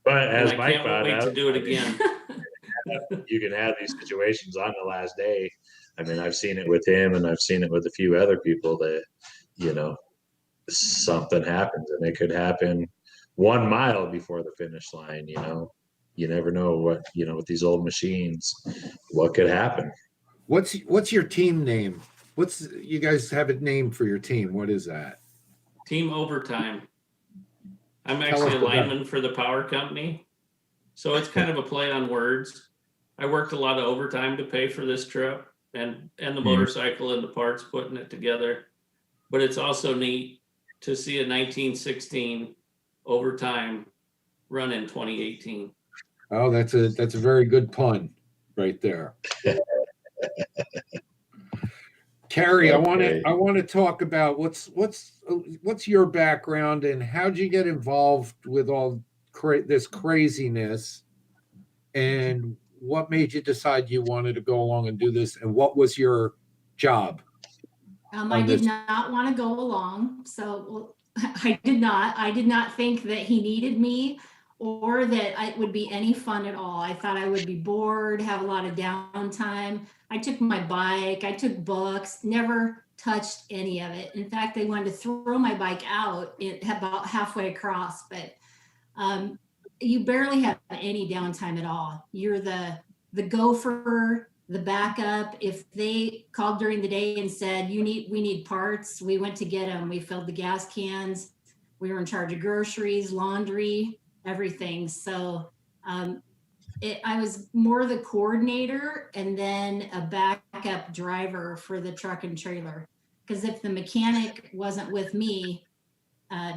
But as And I Mike can't found wait out, to do it again. you can have these situations on the last day. I mean, I've seen it with him and I've seen it with a few other people that, something happens, and it could happen 1 mile before the finish line. You never know what, with these old machines, what could happen. What's your team name? You guys have a name for your team? What is that? Team Overtime. I'm Tell actually us a about- lineman for the power company. So it's kind of a play on words. I worked a lot of overtime to pay for this trip and the motorcycle and the parts, putting it together. But it's also neat to see a 1916 overtime run in 2018. Oh, that's a very good pun right there. Carey, Okay. I want to talk about what's your background and how'd you get involved with all this craziness, and what made you decide you wanted to go along and do this, and what was your job? I did not want to go along, so I did not think that he needed me or that it would be any fun at all. I thought I would be bored, have a lot of downtime. I took my bike, I took books, never touched any of it. In fact, they wanted to throw my bike out about halfway across, but you barely have any downtime at all. You're the gopher, the backup. If they called during the day and said, we need parts, we went to get them. We filled the gas cans. We were in charge of groceries, laundry, everything. So I was more the coordinator and then a backup driver for the truck and trailer. Because if the mechanic wasn't with me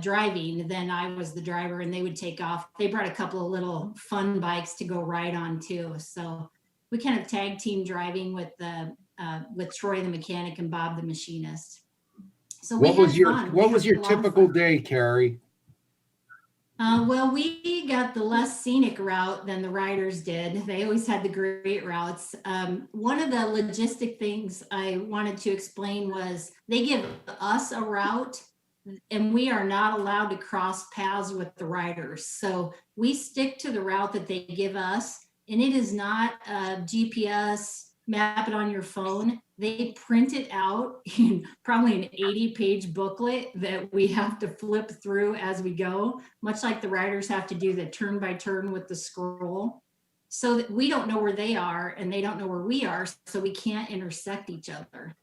driving, then I was the driver and they would take off. They brought a couple of little fun bikes to go ride on too. So we kind of tag team driving with Troy the mechanic and Bob the machinist. So what was your typical day, Carey? Well, we got the less scenic route than the riders did. They always had the great routes. One of the logistic things I wanted to explain was they give us a route and we are not allowed to cross paths with the riders. So we stick to the route that they give us, and it is not a GPS, map it on your phone. They print it out in probably an 80-page booklet that we have to flip through as we go, much like the riders have to do the turn by turn with the scroll. So that we don't know where they are and they don't know where we are, so we can't intersect each other.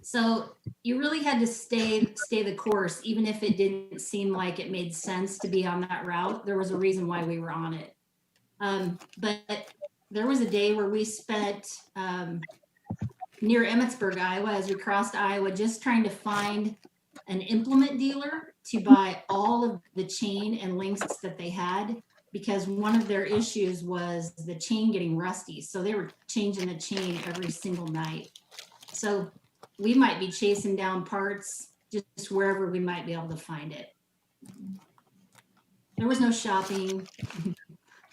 So you really had to stay the course, even if it didn't seem like it made sense to be on that route. There was a reason why we were on it. But there was a day where we spent near Emmitsburg, Iowa, as we crossed Iowa, just trying to find an implement dealer to buy all of the chain and links that they had, because one of their issues was the chain getting rusty. So they were changing the chain every single night. So we might be chasing down parts just wherever we might be able to find it. There was no shopping,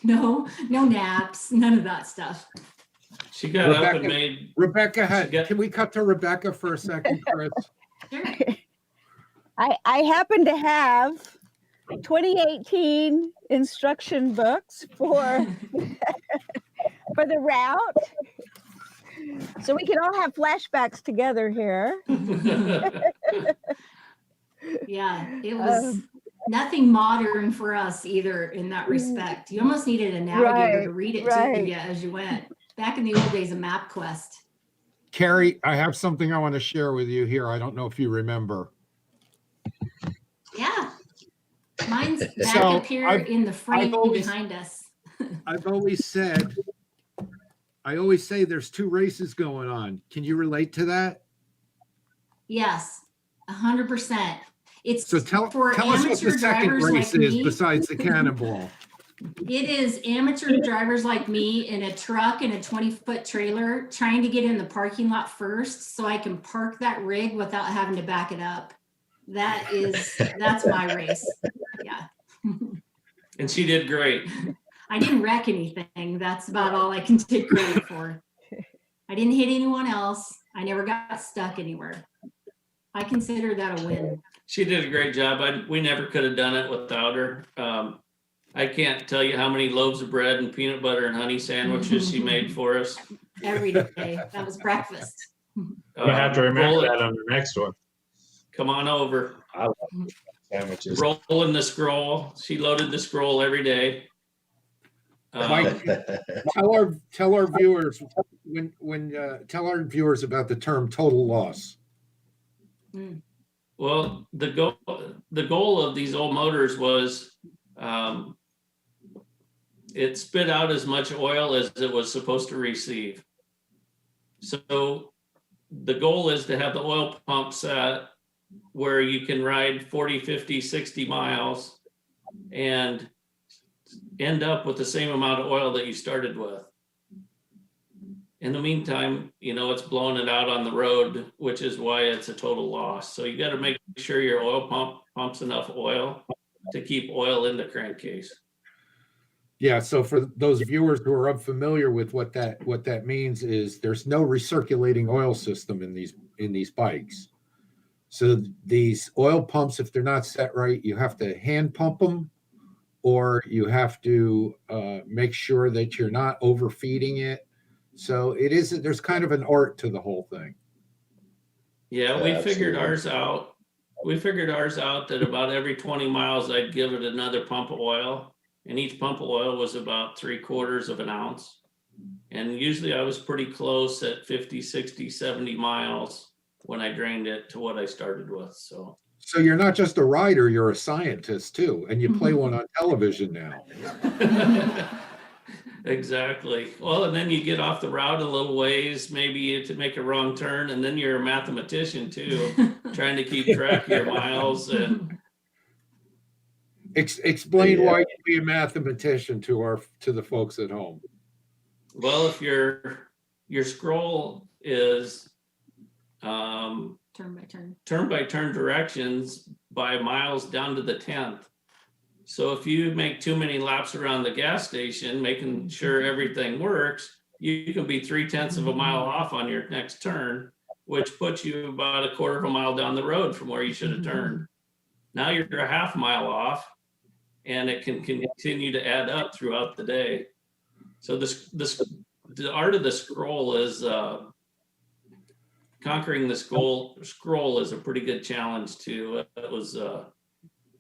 no naps, none of that stuff. She got up and made. Rebecca, can we cut to Rebecca for a second, Chris? Sure. I happen to have 2018 instruction books for the route. So we can all have flashbacks together here. Yeah, it was nothing modern for us either in that respect. You almost needed a navigator to read it to you as you went. Back in the old days of MapQuest. Carey, I have something I want to share with you here. I don't know if you remember. Yeah. Mine's back up here in the frame behind us. I always say there's two races going on. Can you relate to that? Yes, 100%. It's so tell us what the second race is besides the Cannonball. It is amateur drivers like me in a truck and a 20-foot trailer trying to get in the parking lot first so I can park that rig without having to back it up. That's my race. Yeah. And she did great. I didn't wreck anything. That's about all I can take credit for. I didn't hit anyone else. I never got stuck anywhere. I consider that a win. She did a great job. We never could have done it without her. I can't tell you how many loaves of bread and peanut butter and honey sandwiches she made for us. Every day. That was breakfast. I have to remember that on the next one. Come on over. I love sandwiches. Rolling the scroll. She loaded the scroll every day. Mike, tell our viewers tell our viewers about the term total loss. Well, the goal of these old motors was it spit out as much oil as it was supposed to receive. So the goal is to have the oil pump set where you can ride 40, 50, 60 miles and end up with the same amount of oil that you started with. In the meantime, it's blowing it out on the road, which is why it's a total loss. So you got to make sure your oil pump pumps enough oil to keep oil in the crankcase. Yeah, so for those viewers who are unfamiliar with what that means is there's no recirculating oil system in these bikes. So these oil pumps, if they're not set right, you have to hand pump them, or you have to make sure that you're not overfeeding it. So there's kind of an art to the whole thing. Yeah, we figured ours out. We figured ours out that about every 20 miles, I'd give it another pump of oil. And each pump of oil was about 3/4 of an ounce. And usually I was pretty close at 50, 60, 70 miles when I drained it to what I started with. So you're not just a rider, you're a scientist too. And you play one on television now. Exactly. Well, and then you get off the route a little ways, maybe to make a wrong turn. And then you're a mathematician too, trying to keep track of your miles. And explain why you'd be a mathematician to the folks at home. Well, if your scroll is turn by turn directions by miles down to the 10th. So if you make too many laps around the gas station, making sure everything works, you can be 3/10 of a mile off on your next turn, which puts you about 1/4 of a mile down the road from where you should have turned. Now you're a half mile off, and it can continue to add up throughout the day. So the art of the scroll is conquering the scroll is a pretty good challenge too.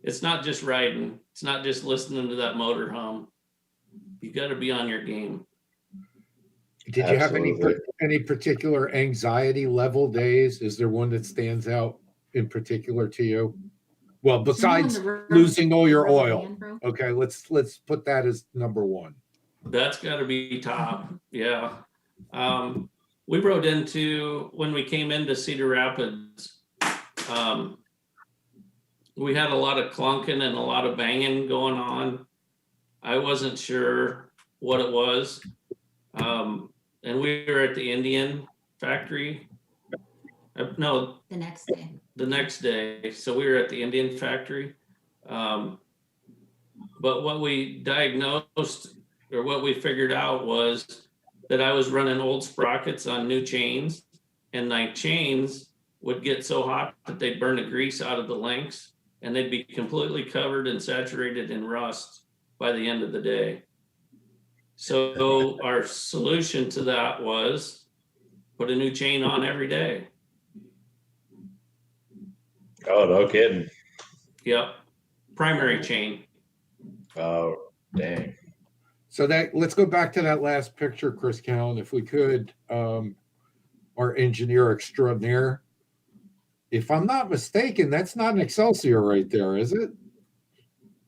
It's not just riding. It's not just listening to that motor hum. You got to be on your game. Did you have any particular anxiety level days? Is there one that stands out in particular to you? Well, besides losing all your oil. Okay, let's put that as number one. That's got to be top. Yeah. We rode into, when we came into Cedar Rapids, we had a lot of clunking and a lot of banging going on. I wasn't sure what it was. And we were at the Indian factory. No. The next day. The next day. So we were at the Indian factory. But what we diagnosed, or what we figured out, was that I was running old sprockets on new chains, and my chains would get so hot that they'd burn the grease out of the links, and they'd be completely covered and saturated in rust by the end of the day. So our solution to that was put a new chain on every day. Oh, no kidding. Yep. Primary chain. Oh, dang. So let's go back to that last picture, Chris Callan, if we could. Our engineer extraordinaire. If I'm not mistaken, that's not an Excelsior right there, is it?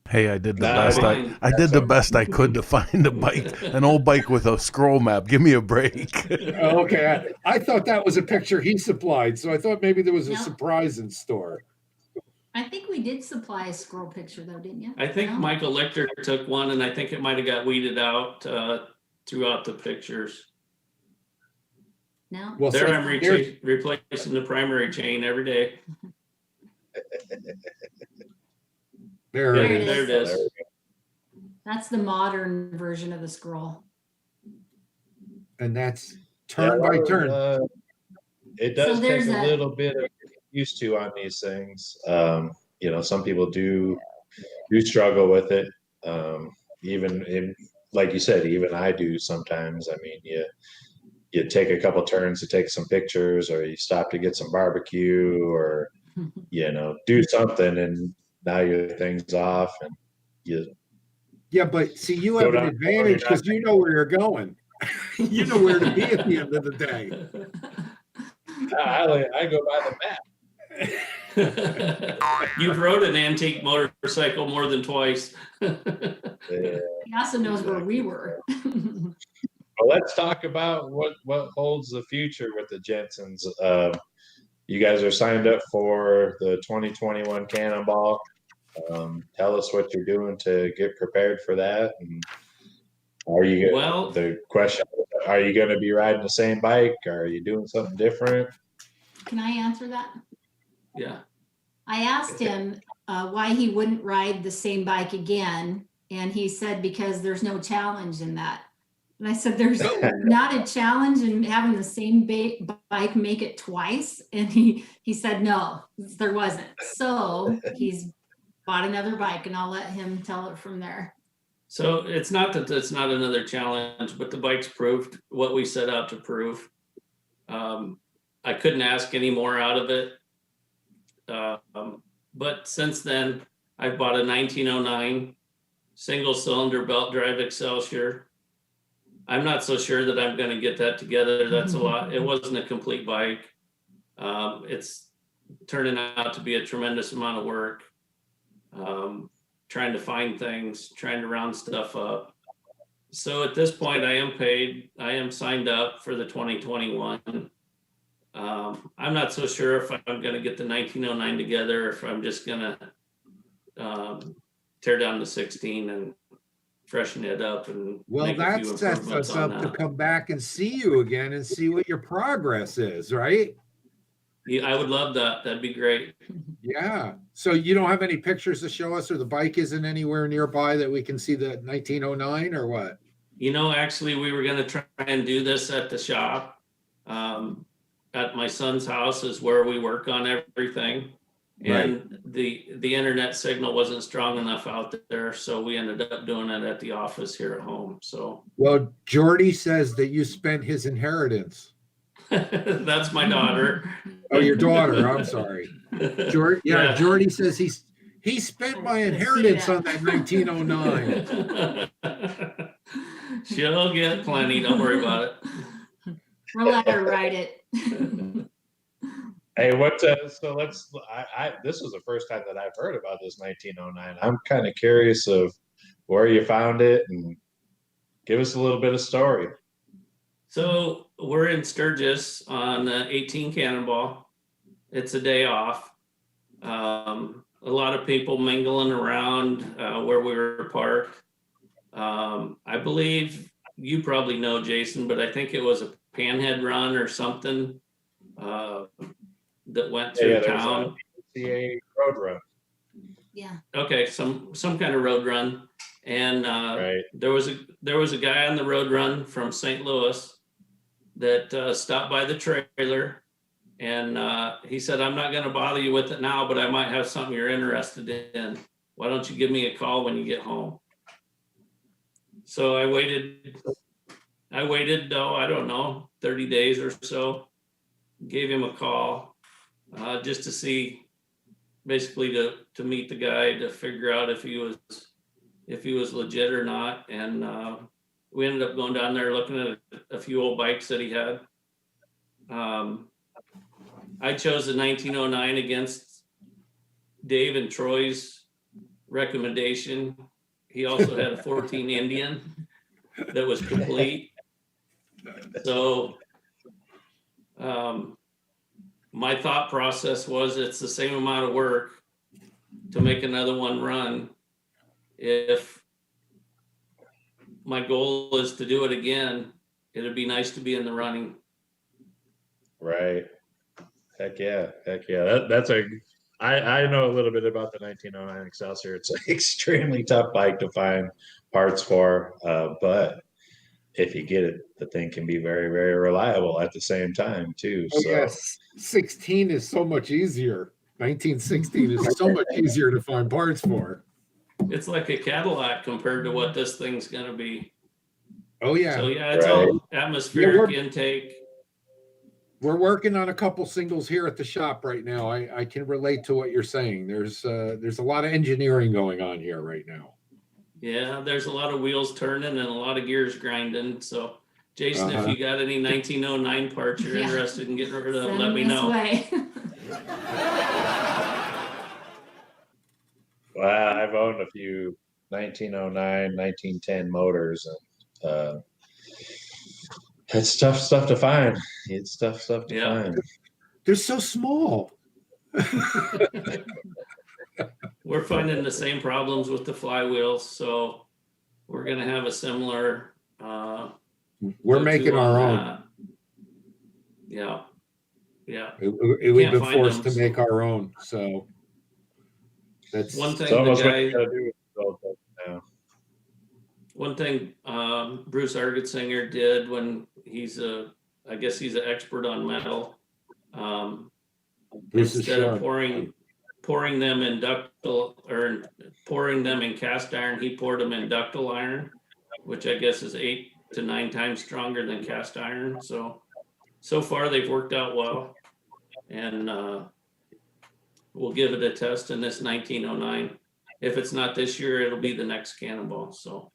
Hey, I did the best. I did the best I could to find a bike, an old bike with a scroll map. Give me a break. Okay, I thought that was a picture he supplied, so I thought maybe there was a surprise in store. I think we did supply a scroll picture though, didn't you? I think No? Michael Lichter took one, and I think it might have got weeded out throughout the pictures. No. Well, There so I'm replacing the primary chain every day. there There it it is. There it is. That's the modern version of the scroll. And that's turn by turn. It So does there's take a a- little bit of getting used to on these things. You know, some people do struggle with it. Even in, like you said, even I do sometimes. I mean, you take a couple turns to take some pictures, or you stop to get some barbecue, or you know, do something, and now your thing's off, and you Yeah, but see, you Go have an down, advantage you're not because you know where you're going. You know where to be at the end of the day. I go by the map. You've rode an antique motorcycle more than twice. Yeah. He also knows where we were. Well, let's talk about what holds the future with the Jensens. You guys are signed up for the 2021 Cannonball. Tell us what you're doing to get prepared for that. And are you Well, the question? Are you going to be riding the same bike? Or are you doing something different? Can I answer that? yeah. I asked him why he wouldn't ride the same bike again. And he said, because there's no challenge in that. And I said, there's not a challenge in having the same bike make it twice. And he said, no, there wasn't. So he's bought another bike, and I'll let him tell it from there. So it's not that it's not another challenge, but the bike's proved what we set out to prove. I couldn't ask any more out of it. But since then, I've bought a 1909 single cylinder belt drive Excelsior. I'm not so sure that I'm going to get that together. That's a lot. It wasn't a complete bike. It's turning out to be a tremendous amount of work. Trying to find things, trying to round stuff up. So at this point, I am paid. I am signed up for the 2021. I'm not so sure if I'm going to get the 1909 together, or if I'm just going to tear down the 16 and freshen it up and Well, make a that few sets improvements us on up to that. come back and see you again and see what your progress is, right? Yeah, I would love that. That'd be great. Yeah. So you don't have any pictures to show us, or the bike isn't anywhere nearby that we can see the 1909, or what? You know, actually, we were going to try and do this at the shop. At my son's house is where we work on everything. And the internet signal wasn't strong enough out there, so we ended up doing it at the office here at home. So, Well, Jordy says that you spent his inheritance. that's my daughter. Oh, your daughter. I'm sorry. Yeah. Jordy says he spent my inheritance on that 1909. She'll get plenty. Don't worry about it. We'll let her ride it. Hey, so let's. This was the first time that I've heard about this 1909. I'm kind of curious of where you found it, and give us a little bit of story. So we're in Sturgis on 18 Cannonball. It's a day off. A lot of people mingling around where we were parked. I believe you probably know, Jason, but I think it was a panhead run or something that went through town. CA road run. Yeah. Okay, some kind of road run, and Right. there was a guy on the road run from St. Louis that stopped by the trailer, and he said, "I'm not going to bother you with it now, but I might have something you're interested in. Why don't you give me a call when you get home?" So I waited. I don't know, 30 days or so. Gave him a call just to see, basically to meet the guy, to figure out if he was legit or not. And we ended up going down there looking at a few old bikes that he had. I chose the 1909 against Dave and Troy's recommendation. He also had a 14 Indian that was complete. So my thought process was, it's the same amount of work. to make another one run. If my goal is to do it again, it'd be nice to be in the running. Right. Heck yeah. I know a little bit about the 1909 Excelsior. It's an extremely tough bike to find parts for, but if you get it, the thing can be very, very reliable at the same time too. Oh So yes, 16 is so much easier. 1916 is so much easier to find parts for. It's like a Cadillac compared to what this thing's gonna be. Oh yeah. So yeah, it's Right. all atmospheric intake. We're working on a couple singles here at the shop right now. I can relate to what you're saying. There's a lot of engineering going on here right now. Yeah, there's a lot of wheels turning and a lot of gears grinding. So Jason, if Uh-huh. you got any 1909 parts you're Yeah. interested in getting rid of, Send let me this know. way. well, I've owned a few 1909, 1910 motors, and it's tough stuff to find. It's tough stuff to Yeah. find. They're so small. We're finding the same problems with the flywheels, so we're gonna have a similar We're go-to making on our own. that. Yeah. We've Can't been find forced them, to make our own. So that's One thing It's the almost what guy you gotta do now. One thing Bruce Argetsinger did when I guess he's an expert on metal. Bruce is Instead of sharp. pouring them in ductile or pouring them in cast iron, he poured them in ductile iron, which I guess is 8 to 9 times stronger than cast iron. So far they've worked out well, and we'll give it a test in this 1909. If it's not this year, it'll be the next Cannonball. So.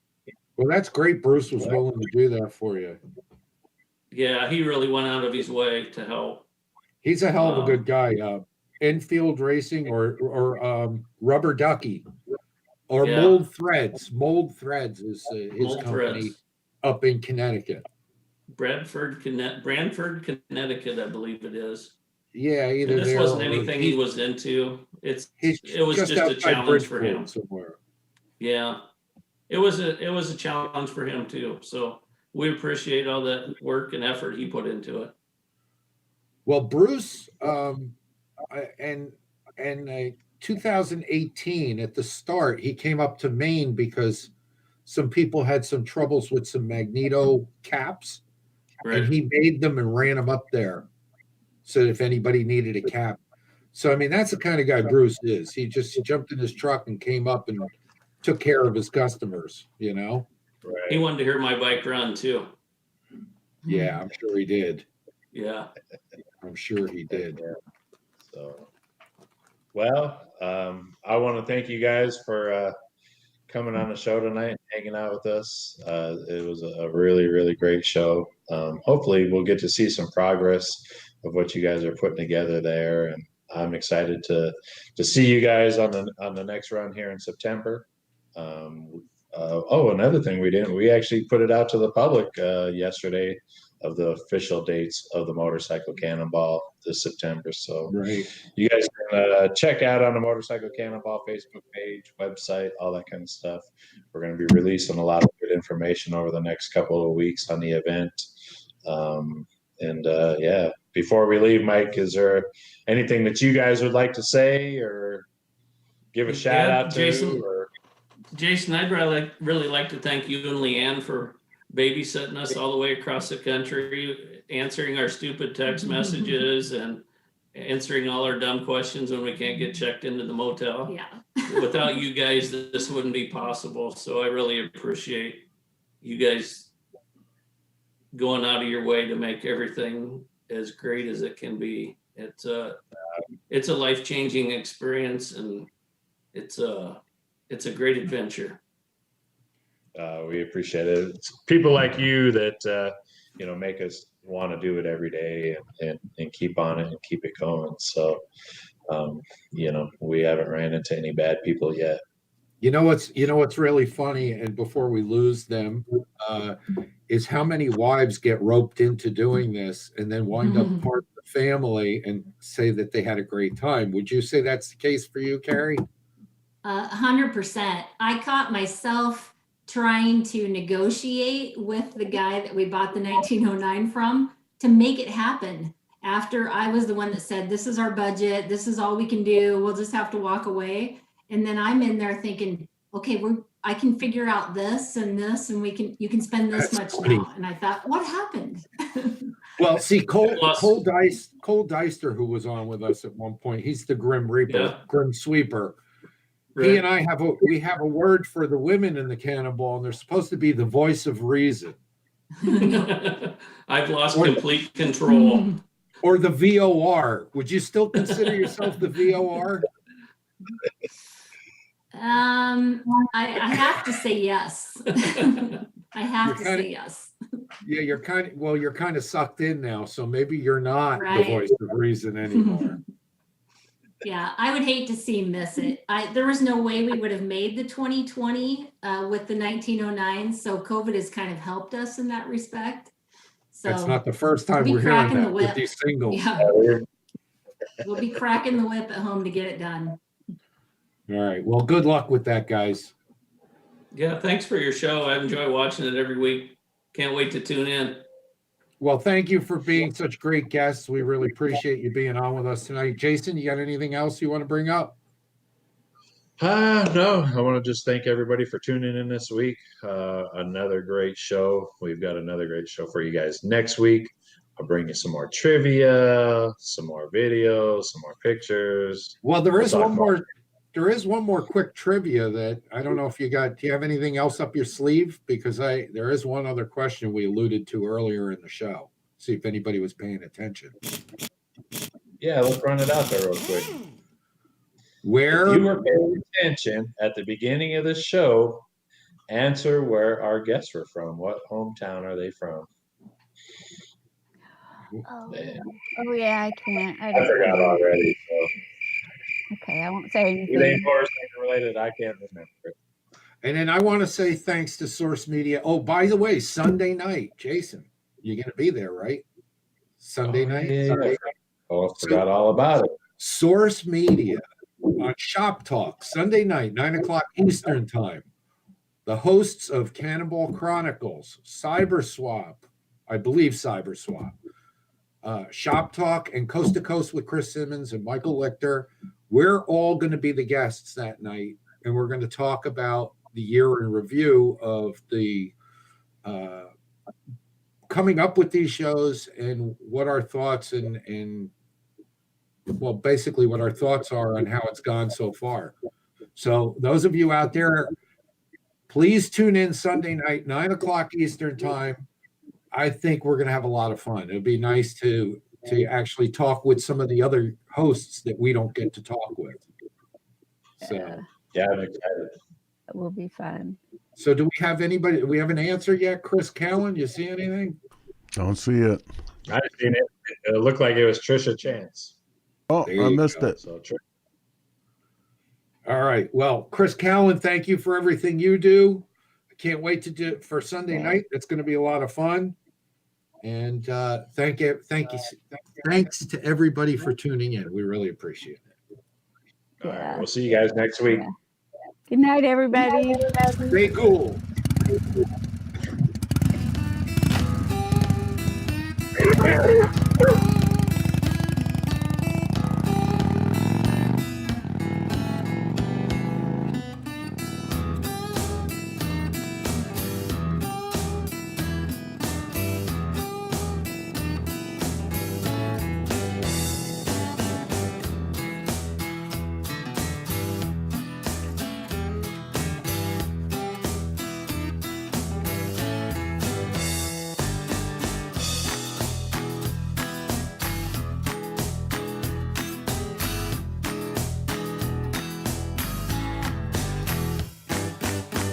Well, that's great. Bruce was willing to do that for you. Yeah, he really went out of his way to help. He's a hell of a good guy. Enfield Racing or Rubber Ducky or Yeah. Mold Threads. Mold Threads is his Mold company Threads. up in Connecticut. Branford, Connecticut, I believe it is. Yeah, And either this there wasn't or anything he was into. It was just a outside challenge for Bridgeport him. somewhere. Yeah, it was a challenge for him too. So we appreciate all the work and effort he put into it. Well, Bruce, and 2018 at the start, he came up to Maine because some people had some troubles with some magneto caps, Right. and he made them and ran them up there. So if anybody needed a cap, so I mean that's the kind of guy Bruce is. He jumped in his truck and came up and took care of his customers. You know. He wanted to hear my bike run too. Yeah, I'm sure he did. Yeah. I'm sure he did. So, well, I want to thank you guys for coming on the show tonight and hanging out with us. It was a really, really great show. Hopefully, we'll get to see some progress of what you guys are putting together there, and I'm excited to see you guys on the next run here in September. Another thing we actually put it out to the public yesterday of the official dates of the Motorcycle Cannonball this September. So Right. you guys can check out on the Motorcycle Cannonball Facebook page, website, all that kind of stuff. We're going to be releasing a lot of good information over the next couple of weeks on the event. Before we leave, Mike, is there anything that you guys would like to say or give a shout out to? Jason, I'd really like to thank you and Leanne for babysitting us all the way across the country, answering our stupid text messages and answering all our dumb questions when we can't get checked into the motel. Yeah. Without you guys, this wouldn't be possible. So I really appreciate you guys going out of your way to make everything as great as it can be. It's a life-changing experience, and it's a great adventure. We appreciate it. It's people like you that make us want to do it every day and keep on it and keep it going. So we haven't ran into any bad people yet. You know what's really funny, and before we lose them, is how many wives get roped into doing this and then wind up part of the family and say that they had a great time. Would you say that's the case for you, Carey? 100%. I caught myself trying to negotiate with the guy that we bought the 1909 from to make it happen. After I was the one that said, this is our budget, this is all we can do, we'll just have to walk away. And then I'm in there thinking, okay, I can figure out this, and you can spend this That's much funny. now. And I thought, what happened? Well, see, Cole Plus- Deister, who was on with us at one point, he's the Grim Reaper, Yeah. Grim Sweeper. He Right. and I have a word for the women in the Cannonball, and they're supposed to be the voice of reason, I've lost Or- complete control. or the VOR. Would you still consider yourself the VOR? I have to say yes. I have You're to kinda- say yes. Yeah, you're kind of sucked in now, so maybe you're not the Right. voice of reason anymore. Yeah, I would hate to see him miss it. There was no way we would have made the 2020 with the 1909. So COVID has kind of helped us in that respect. So That's not the first time Be we're hearing cracking the that with whip. these singles. yeah, we'll be cracking the whip at home to get it done. All right. Well, good luck with that, guys. Yeah, thanks for your show. I enjoy watching it every week. Can't wait to tune in. Well, thank you for being such great guests. We really appreciate you being on with us tonight. Jason, you got anything else you want to bring up? No, I want to just thank everybody for tuning in this week. Another great show. We've got another great show for you guys next week. I'll bring you some more trivia, some more videos, some more pictures. Well, there is We'll talk one more. There is one more quick trivia that I don't know if you got. Do you have anything else up your sleeve? Because there is one other question we alluded to earlier in the show. See if anybody was paying attention. Yeah, let's run it out there real quick. Where If you were paying attention at the beginning of the show, answer where our guests were from. What hometown are they from? Oh, Man, oh yeah, I can't. I forgot already. So Okay, I won't say it anything. ain't horse related. I can't remember it. And then I want to say thanks to Source Media. Oh, by the way, Sunday night, Jason, you're going to be there, right? Sunday night. Yeah. Sunday- Oh, I forgot all about it. Source Media on Shop Talk, Sunday night, 9:00 Eastern Time. The hosts of Cannonball Chronicles, Cyberswap, I believe Cyberswap, Shop Talk, and Coast to Coast with Chris Simmons and Michael Lichter. We're all going to be the guests that night, and we're going to talk about the year in review of the coming up with these shows and what our thoughts and well, basically what our thoughts are on how it's gone so far. So those of you out there, please tune in Sunday night, 9:00 Eastern Time. I think we're going to have a lot of fun. It'd be nice to actually talk with some of the other hosts that we don't get to talk with. So, Yeah, I'm excited. It will be fun. so do we have anybody? Do we have an answer yet? Chris Callan, you see anything? Don't see it. I seen it. It looked like it was Trisha Chance. Oh, There I you missed go. it. So All right. Well, Chris Callan, thank you for everything you do. I can't wait to do it for Sunday night. It's going to be a lot of fun. And thanks to everybody for tuning in. We really appreciate it. all right, Yeah. we'll see you guys next week. Yeah. Good night, everybody. Stay cool. Yeah.